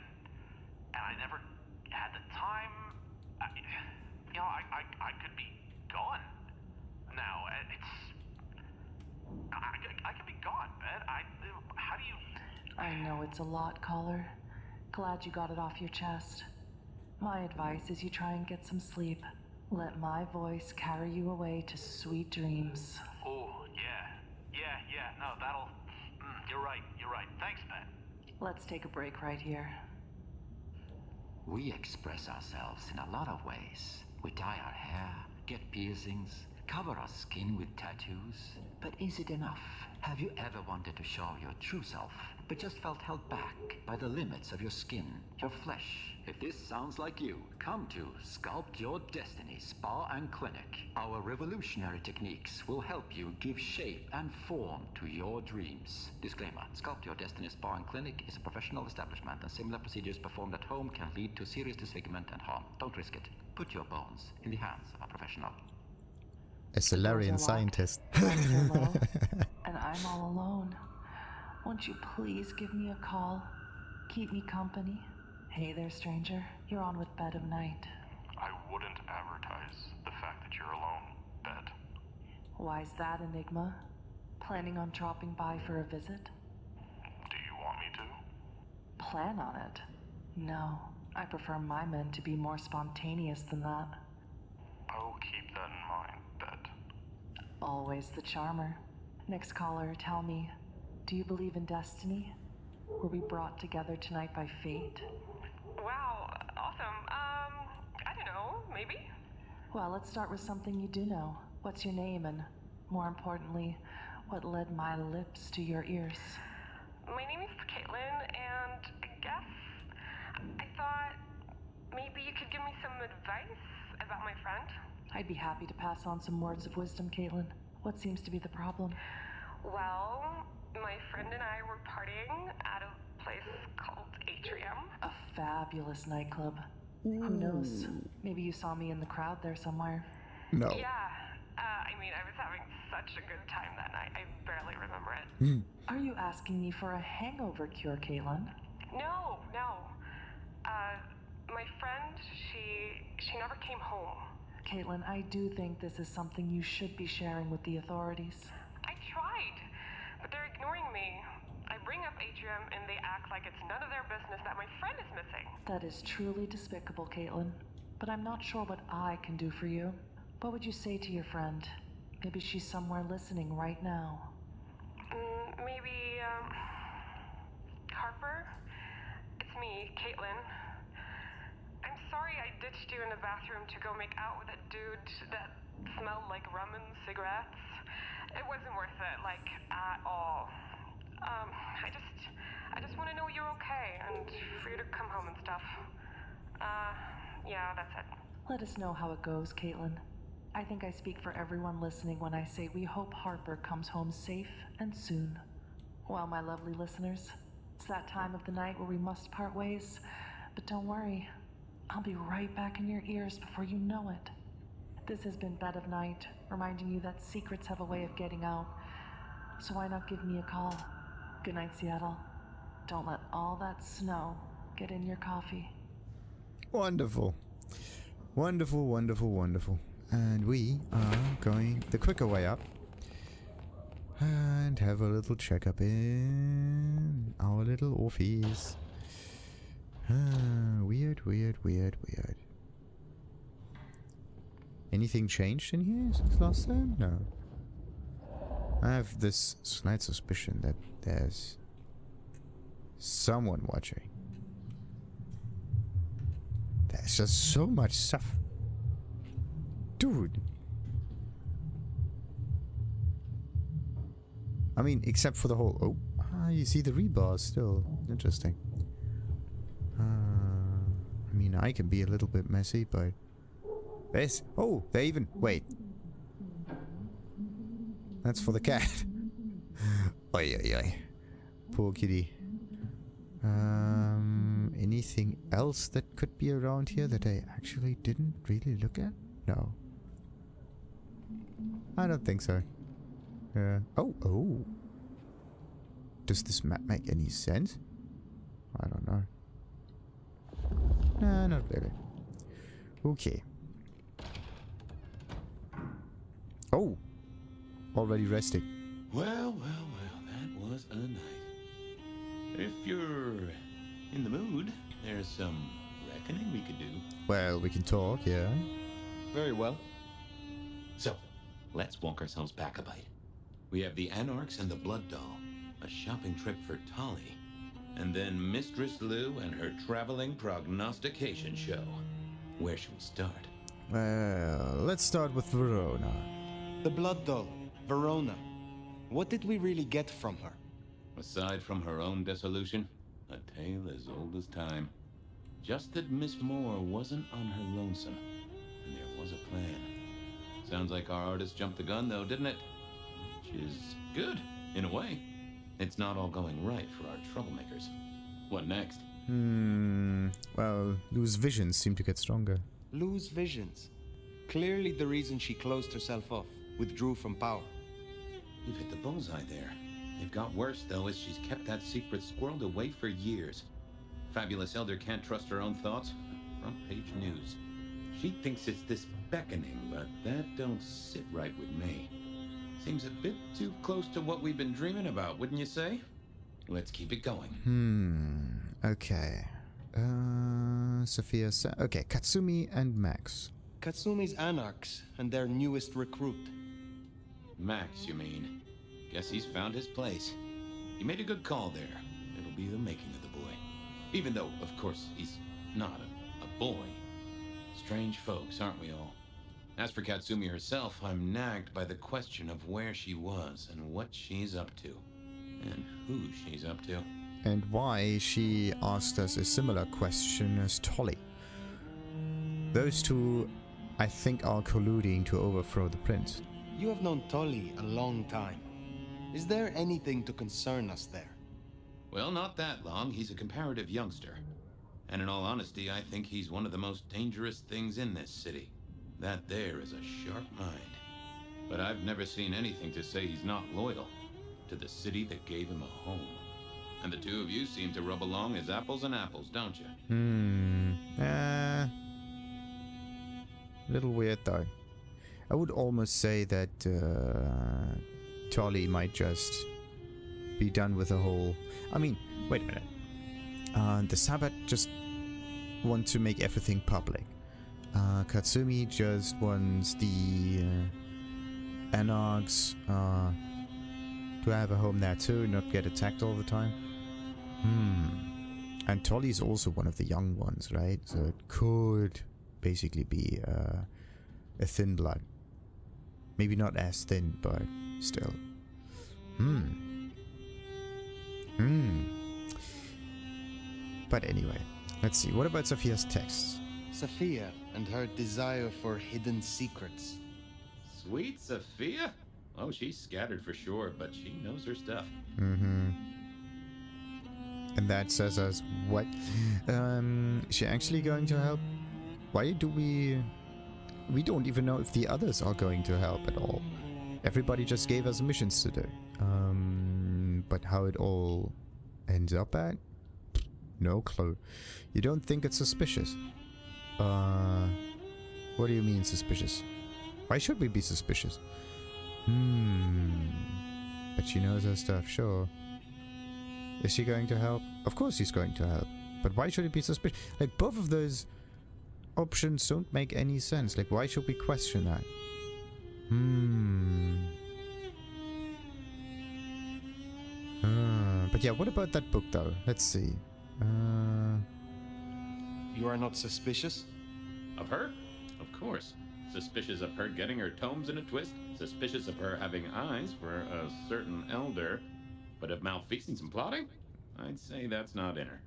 S11: I never had the time. I could be gone now. I could be gone, Bet. How do you...
S10: I know it's a lot, caller. Glad you got it off your chest. My advice is you try and get some sleep. Let my voice carry you away to sweet dreams.
S11: Oh, yeah. No, that'll... You're right. Thanks, Bet.
S10: Let's take a break right here.
S12: We express ourselves in a lot of ways. We dye our hair, get piercings, cover our skin with tattoos. But is it enough? Have you ever wanted to show your true self, but just felt held back by the limits of your skin, your flesh? If this sounds like you, come to Sculpt Your Destiny Spa and Clinic. Our revolutionary techniques will help you give shape and form to your dreams. Disclaimer: Sculpt Your Destiny Spa and Clinic is a professional establishment, and similar procedures performed at home can lead to serious disfigurement and harm. Don't risk it. Put your bones in the hands of a professional.
S1: A Solarian scientist.
S10: And I'm all alone. Won't you please give me a call? Keep me company. Hey there, stranger. You're on with Bed of Night.
S8: I wouldn't advertise the fact that you're alone, Bet.
S10: Why's that, Enigma? Planning on dropping by for a visit?
S8: Do you want me to?
S10: Plan on it? No. I prefer my men to be more spontaneous than that.
S8: I'll keep that in mind, Bet.
S10: Always the charmer. Next caller, tell me, do you believe in destiny? Were we brought together tonight by fate?
S13: Wow, awesome. I don't know, maybe?
S10: Well, let's start with something you do know. What's your name, and more importantly, what led my lips to your ears?
S13: My name is Caitlin, and I guess I thought thought maybe you could give me some advice about my friend.
S10: I'd be happy to pass on some words of wisdom, Caitlin. What seems to be the problem?
S13: Well, my friend and I were partying at a place called Atrium.
S10: A fabulous nightclub. Who knows? Maybe you saw me in the crowd there somewhere.
S1: No.
S13: Yeah. I mean, I was having such a good time that night. I barely remember it.
S10: Are you asking me for a hangover cure, Caitlin?
S13: No. My friend, she never came home.
S10: Caitlin, I do think this is something you should be sharing with the authorities.
S13: I tried, but they're ignoring me. I bring up Atrium and they act like it's none of their business that my friend is missing.
S10: That is truly despicable, Caitlin. But I'm not sure what I can do for you. What would you say to your friend? Maybe she's somewhere listening right now.
S13: Maybe, Harper? It's me, Caitlin. I'm sorry I ditched you in the bathroom to go make out with a dude that smelled like rum and cigarettes. It wasn't worth it, like, at all. I just want to know you're okay and for you to come home and stuff. Yeah, that's it.
S10: Let us know how it goes, Caitlin. I think I speak for everyone listening when I say we hope Harper comes home safe and soon. Well, my lovely listeners, it's that time of the night where we must part ways. But don't worry, I'll be right back in your ears before you know it. This has been Bed of Night, reminding you that secrets have a way of getting out. So why not give me a call? Good night, Seattle. Don't let all that snow get in your coffee.
S1: Wonderful. Wonderful, wonderful, wonderful. And we are going the quicker way up. And have a little checkup in our little office. Weird. Anything changed in here since last time? No. I have this slight suspicion that there's someone watching. There's just so much stuff. Dude. I mean, except for the whole... Oh, you see the rebars still. Interesting. I mean, I can be a little bit messy, but... This... Oh, they even... Wait. That's for the cat. Oi. Poor kitty. Anything else that could be around here that I actually didn't really look at? No. I don't think so. Oh. Does this map make any sense? I don't know. Nah, not really. Okay. Oh! Already resting.
S2: Well, that was a night. If you're in the mood, there's some reckoning we could do.
S1: Well, we can talk, yeah.
S5: Very well.
S2: So, let's walk ourselves back a bite. We have the Anarchs and the Blood Doll, a shopping trip for Tolly, and then Mistress Lou and her traveling prognostication show. Where should we start?
S1: Well, let's start with Verona.
S4: The Blood Doll, Verona. What did we really get from her?
S2: Aside from her own dissolution, a tale as old as time. Just that Miss Moore wasn't on her lonesome, and there was a plan. Sounds like our artist jumped the gun, though, didn't it? Which is good, in a way. It's not all going right for our troublemakers. What next?
S1: Well, Lou's visions seem to get stronger.
S4: Lou's visions. Clearly the reason she closed herself off, withdrew from power.
S2: You've hit the bullseye there. They've got worse, though, as she's kept that secret squirreled away for years. Fabulous Elder can't trust her own thoughts. Front page news. She thinks it's this beckoning, but that don't sit right with me. Seems a bit too close to what we've been dreaming about, wouldn't you say? Let's keep it going.
S1: Okay. Sophia okay, Katsumi and Max.
S4: Katsumi's Anarchs and their newest recruit.
S2: Max, you mean? Guess he's found his place. He made a good call there. It'll be the making of the boy. Even though, of course, he's not a boy. Strange folks, aren't we all? As for Katsumi herself, I'm nagged by the question of where she was and what she's up to. And who she's up to.
S1: and why she asked us a similar question as Tolly. Those two, I think, are colluding to overthrow the prince.
S4: You have known Tolly a long time. Is there anything to concern us there?
S2: Well, not that long. He's a comparative youngster. And in all honesty, I think he's one of the most dangerous things in this city. That there is a sharp mind. But I've never seen anything to say he's not loyal to the city that gave him a home. And the two of you seem to rub along as apples and apples, don't you?
S1: Little weird though. I would almost say that Tolly might just be done with the whole... I mean, wait a minute. The Sabbath just want to make everything public. Katsumi just wants the Anarchs to have a home there too, not get attacked all the time. And Tolly's also one of the young ones, right? So it could basically be a thin blood. Maybe not as thin, but still. But anyway, let's see. What about Sophia's texts?
S4: Sophia and her desire for hidden secrets.
S2: Sweet Sophia? Oh, she's scattered for sure, but she knows her stuff.
S1: And that says us what? Is she actually going to help? Why do we don't even know if the others are going to help at all. Everybody just gave us missions to do. But how it all ends up at? No clue. You don't think it's suspicious? What do you mean suspicious? Why should we be suspicious? But she knows her stuff, sure. Is she going to help? Of course she's going to help. But why should it be suspicious? Like, both of those options don't make any sense. Like, why should we question that? But yeah, what about that book though? Let's see.
S4: You are not suspicious?
S2: Of her? Of course. Suspicious of her getting her tomes in a twist. Suspicious of her having eyes for a certain elder. But of malfeasance and plotting? I'd say that's not in her.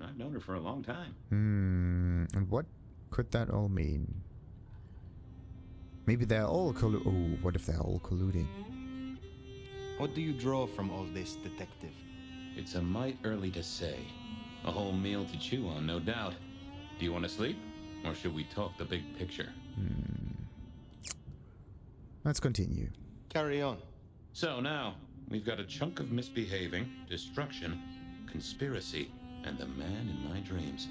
S2: I've known her for a long time.
S1: And what could that all mean? Maybe they're all Oh, what if they're all colluding?
S4: What do you draw from all this, detective?
S2: It's a mite early to say. A whole meal to chew on, no doubt. Do you want to sleep? Or should we talk the big picture?
S1: Let's continue.
S4: Carry on.
S2: So now, we've got a chunk of misbehaving, destruction, conspiracy, and the man in my dreams.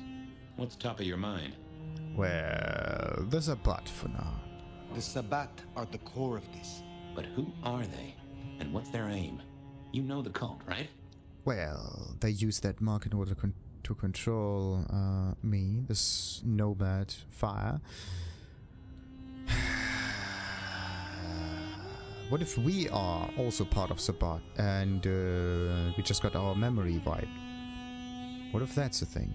S2: What's top of your mind?
S1: Well, there's a but for now.
S4: The Sabbat are the core of this.
S2: But who are they? And what's their aim? You know the cult, right?
S1: Well, they use that mark in order to control me, this nomad fire. What if we are also part of Sabbat and we just got our memory wiped? What if that's a thing?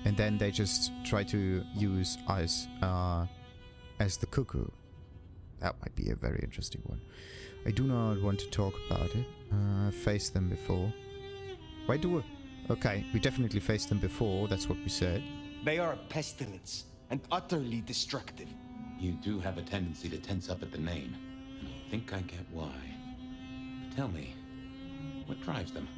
S1: And then they just try to use us as the cuckoo. That might be a very interesting one. I do not want to talk about it. I've faced them before. Why do we? Okay, we definitely faced them before, that's what we said.
S4: They are a pestilence and utterly destructive.
S2: You do have a tendency to tense up at the name. And I think I get why. But tell me, what drives them?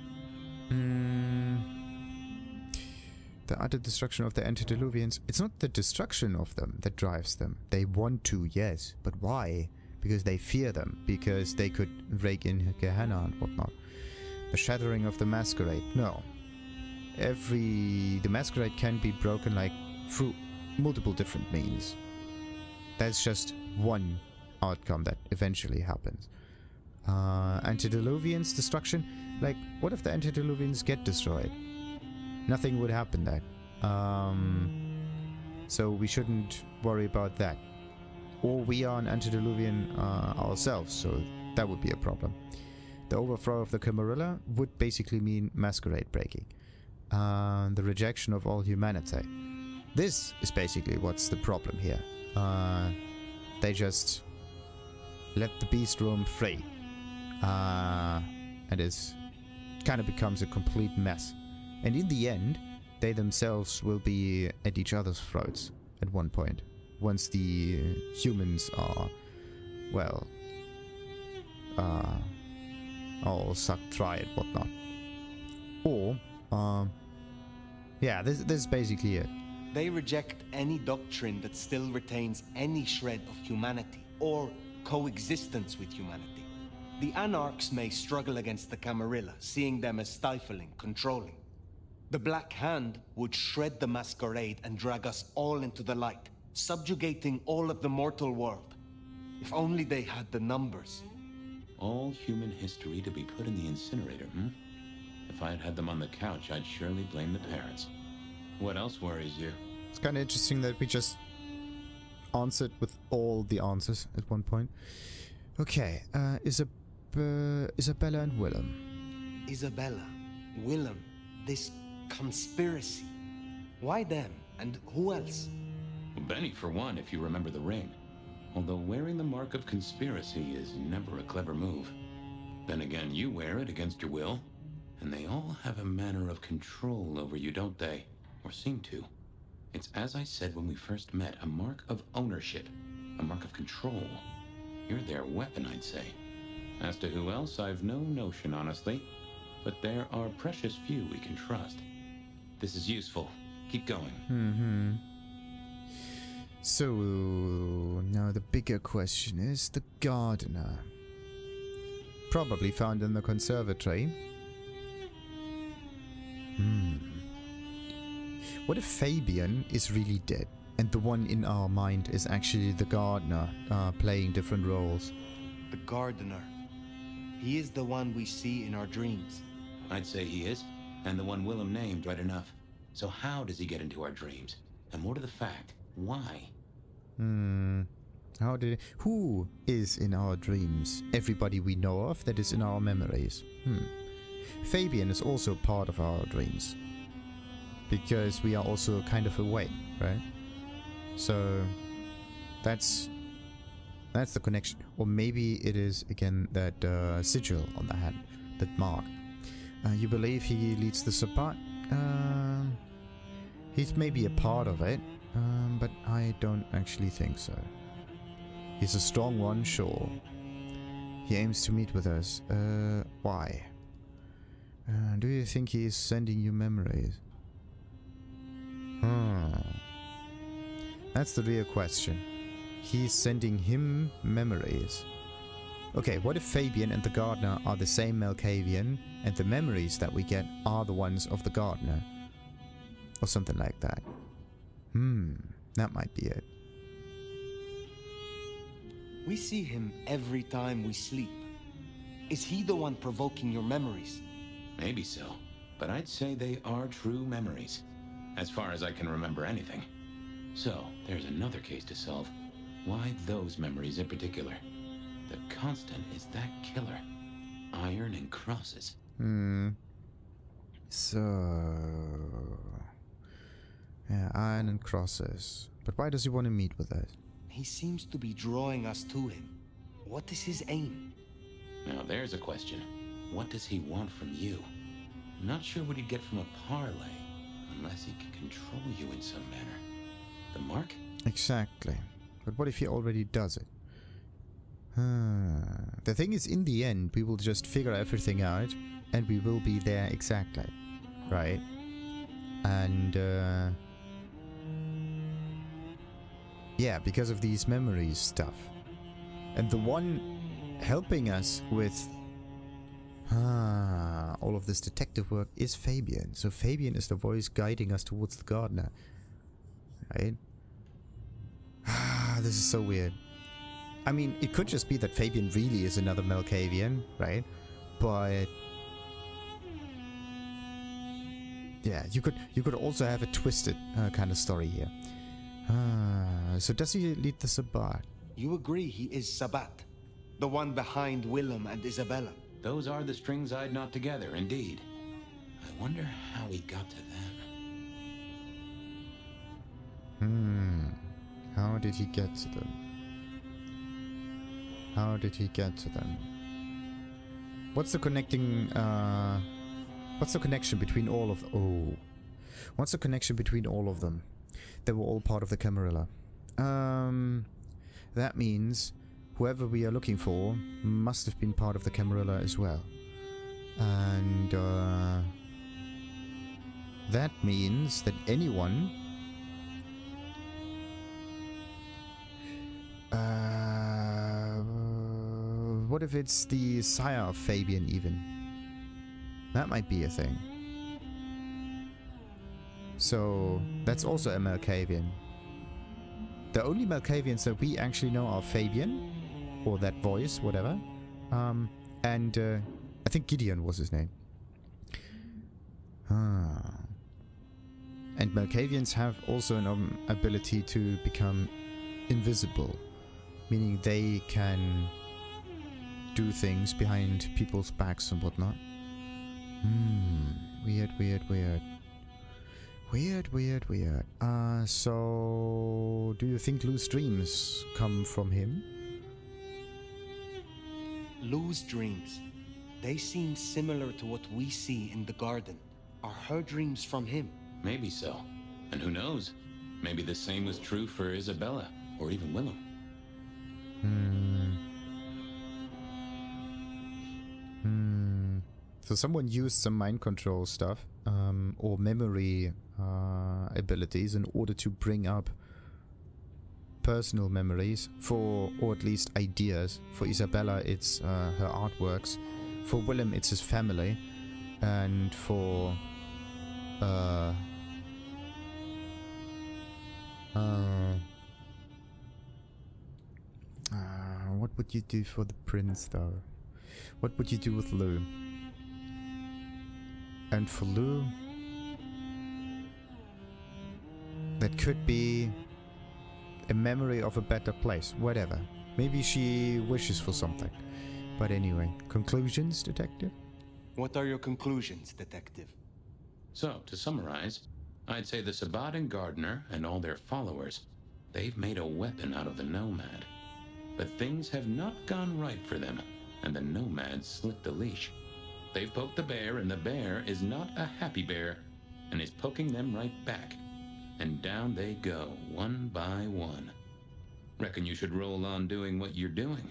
S1: The utter destruction of the antediluvians. It's not the destruction of them that drives them. They want to, yes. But why? Because they fear them. Because they could rake in Gehenna and whatnot. The shattering of the masquerade. No. The masquerade can be broken like through multiple different means. That's just one outcome that eventually happens. Antediluvians destruction. Like, what if the antediluvians get destroyed? Nothing would happen then. So we shouldn't worry about that. Or we are an antediluvian ourselves, so that would be a problem. The overthrow of the Camarilla would basically mean masquerade breaking. The rejection of all humanity. This is basically what's the problem here. They just let the beast roam free. And is kind of becomes a complete mess. And in the end, they themselves will be at each other's throats at one point. Once the humans are, well, all sucked dry and whatnot. Or, yeah, this is basically it.
S4: They reject any doctrine that still retains any shred of humanity or coexistence with humanity. The Anarchs may struggle against the Camarilla, seeing them as stifling, controlling. The Black Hand would shred the Masquerade and drag us all into the light, subjugating all of the mortal world. If only they had the numbers.
S2: All human history to be put in the incinerator, If I had had them on the couch, I'd surely blame the parents. What else worries you?
S1: It's kind of interesting that we just answered with all the answers at one point. Okay, Isabella and Willem.
S4: Isabella, Willem, this conspiracy. Why them? And who else?
S2: Benny, for one, if you remember the ring. Although wearing the mark of conspiracy is never a clever move. Then again, you wear it against your will. And they all have a manner of control over you, don't they? Or seem to. It's as I said when we first met, a mark of ownership. A mark of control. You're their weapon, I'd say. As to who else, I've no notion, honestly. But there are precious few we can trust. This is useful. Keep going.
S1: So, now the bigger question is the gardener. Probably found in the conservatory. What if Fabien is really dead, and the one in our mind is actually the gardener, playing different roles?
S4: The gardener. He is the one we see in our dreams.
S2: I'd say he is, and the one Willem named right enough. So how does he get into our dreams? And more to the fact, why?
S1: Who is in our dreams? Everybody we know of that is in our memories. Fabien is also part of our dreams. Because we are also kind of awake, right? So that's the connection. Or maybe it is again that sigil on the hand, that mark. You believe he leads the Sabbat? He's maybe a part of it, but I don't actually think so. He's a strong one, sure. He aims to meet with us. Why? Do you think he is sending you memories? That's the real question. He's sending him memories. Okay, what if Fabien and the gardener are the same Malkavian, and the memories that we get are the ones of the gardener? Or something like that. That might be it.
S4: We see him every time we sleep. Is he the one provoking your memories?
S2: Maybe so, but I'd say they are true memories. As far as I can remember anything. So, there's another case to solve. Why those memories in particular? The constant is that killer. Iron and crosses.
S1: So... yeah, iron and crosses. But why does he want to meet with us?
S4: He seems to be drawing us to him. What is his aim?
S2: Now there's a question. What does he want from you? Not sure what he'd get from a parlay. Unless he can control you in some manner. The mark?
S1: Exactly. But what if he already does it? The thing is, in the end, we will just figure everything out, and we will be there exactly. Right? And, yeah, because of these memories stuff. And the one helping us with all of this detective work is Fabien. So Fabien is the voice guiding us towards the gardener. Right? This is so weird. I mean, it could just be that Fabien really is another Malkavian, right? But yeah, you could also have a twisted kind of story here. So does he lead the Sabbat?
S4: You agree he is Sabbat, the one behind Willem and Isabella.
S2: Those are the strings I'd knot together, indeed. I wonder how he got to them.
S1: How did he get to them? How did he get to them? What's the connecting What's the connection between all of... Oh. What's the connection between all of them? They were all part of the Camarilla. That means whoever we are looking for must have been part of the Camarilla as well. And that means that anyone... what if it's the sire of Fabien even? That might be a thing. So that's also a malkavian. The only malkavians that we actually know are Fabien, or that voice, whatever. And I think Gideon was his name. And malkavians have also an ability to become invisible, meaning they can do things behind people's backs and whatnot. Weird. So do you think Lou's dreams come from him?
S4: Lou's dreams. They seem similar to what we see in the garden. Are her dreams from him?
S2: Maybe so. And who knows? Maybe the same was true for Isabella, or even Willem.
S1: So someone used some mind control stuff, or memory abilities in order to bring up personal memories for, or at least ideas. For Isabella, it's her artworks. For Willem, it's his family. And for... what would you do for the prince, though? What would you do with Lou? And for Lou... that could be a memory of a better place, whatever. Maybe she wishes for something. But anyway, conclusions, detective?
S4: What are your conclusions, detective?
S2: So, to summarize, I'd say the Sabbat and Gardner and all their followers, they've made a weapon out of the Nomad. But things have not gone right for them, and the Nomad slipped the leash. They've poked the bear, and the bear is not a happy bear, and is poking them right back. And down they go, one by one. Reckon you should roll on doing what you're doing.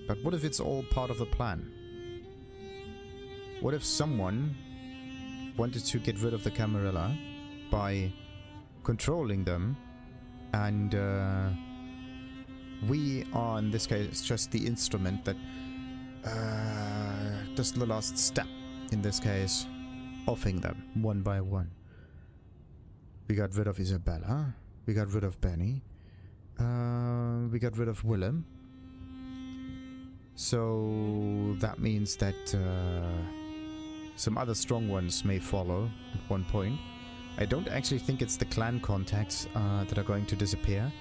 S1: But what if it's all part of the plan? What if someone wanted to get rid of the Camarilla by controlling them, and we are, in this case, just the instrument that does the last step, in this case, offing them one by one. We got rid of Isabella, we got rid of Benny, we got rid of Willem. So that means that some other strong ones may follow at one point. I don't actually think it's the clan contacts that are going to disappear.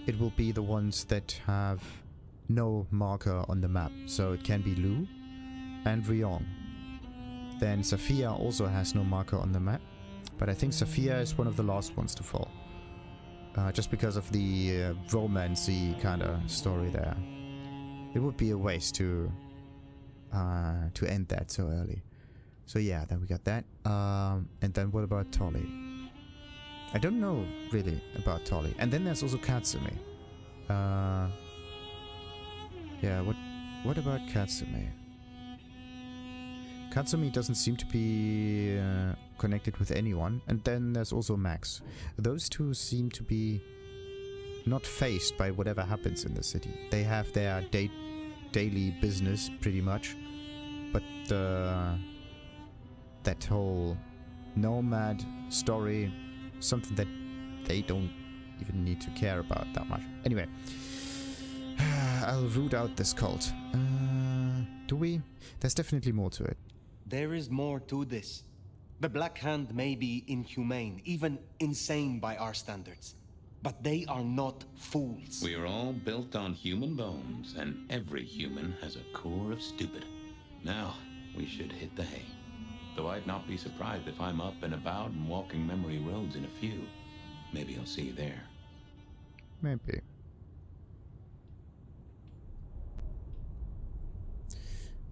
S1: It will be the ones that have no marker on the map. So it can be Lou and Ryong. Then Sophia also has no marker on the map. But I think Sophia is one of the last ones to fall. Just because of the romance-y kind of story there. It would be a waste to end that so early. So yeah, then we got that. And then what about Tolly? I don't know really about Tolly. And then there's also Katsumi. Yeah, what about Katsumi? Katsumi doesn't seem to be connected with anyone. And then there's also Max. Those two seem to be not faced by whatever happens in the city. They have their daily business, pretty much. But that whole nomad story, something that they don't even need to care about that much. Anyway, I'll root out this cult. Do we? There's definitely more to it.
S4: There is more to this. The Black Hand may be inhumane, even insane by our standards. But they are not fools.
S2: We are all built on human bones, and every human has a core of stupid. Now, we should hit the hay. Though I'd not be surprised if I'm up and about and walking memory roads in a few. Maybe I'll see you there.
S1: Maybe.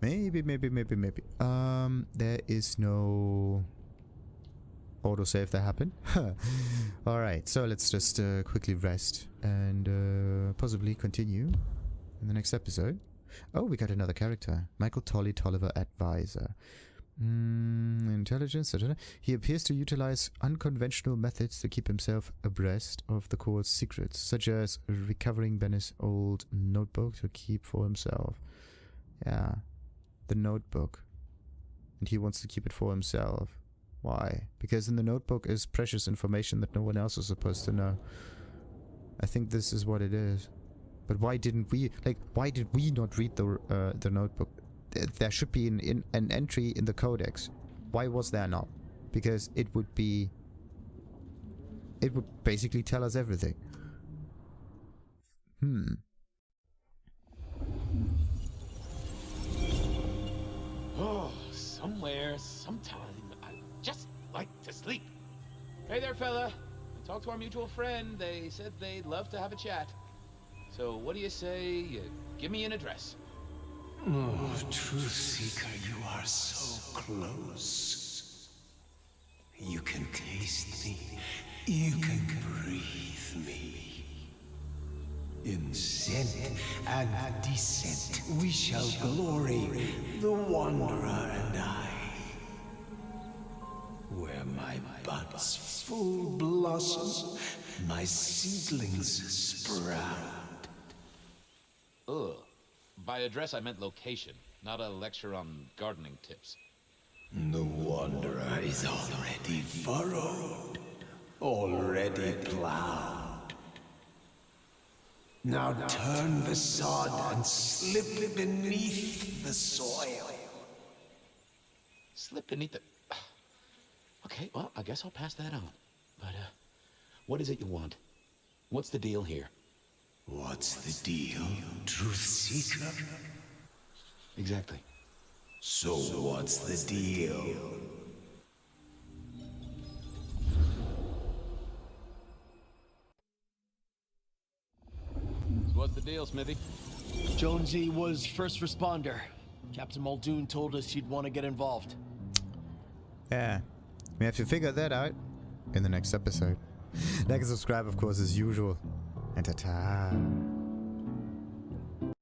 S1: Maybe. There is no autosave that happened. Alright, so let's just quickly rest and possibly continue in the next episode. Oh, we got another character. Michael Tolly, Tolliver Advisor. Intelligence. He appears to utilize unconventional methods to keep himself abreast of the court's secrets, such as recovering Bennett's old notebook to keep for himself. Yeah, the notebook. And he wants to keep it for himself. Why? Because in the notebook is precious information that no one else is supposed to know. I think this is what it is. But why didn't we, why did we not read the notebook? There should be an entry in the Codex. Why was there not? Because it would basically tell us everything.
S5: Oh, somewhere, sometime, I'd just like to sleep. Hey there, fella. I talked to our mutual friend. They said they'd love to have a chat. So what do you say you give me an address?
S14: Oh, Truth Seeker, you are so close. You can taste me. You can breathe me. In scent and descent, we shall glory, the Wanderer and I. Where my buds full blossom, my seedlings sprout.
S5: Ugh. By address, I meant location, not a lecture on gardening tips.
S14: The Wanderer is already furrowed, already plowed. Now turn the sod and slip beneath the soil.
S5: Slip beneath the... Okay, well, I guess I'll pass that on. But, what is it you want? What's the deal here?
S14: What's the deal, Truth Seeker?
S5: Exactly.
S14: So what's the deal?
S5: So what's the deal, Smithy?
S15: Jonesy was first responder. Captain Muldoon told us he'd want to get involved.
S1: Yeah. We have to figure that out in the next episode. Like and subscribe, of course, as usual. And ta-ta.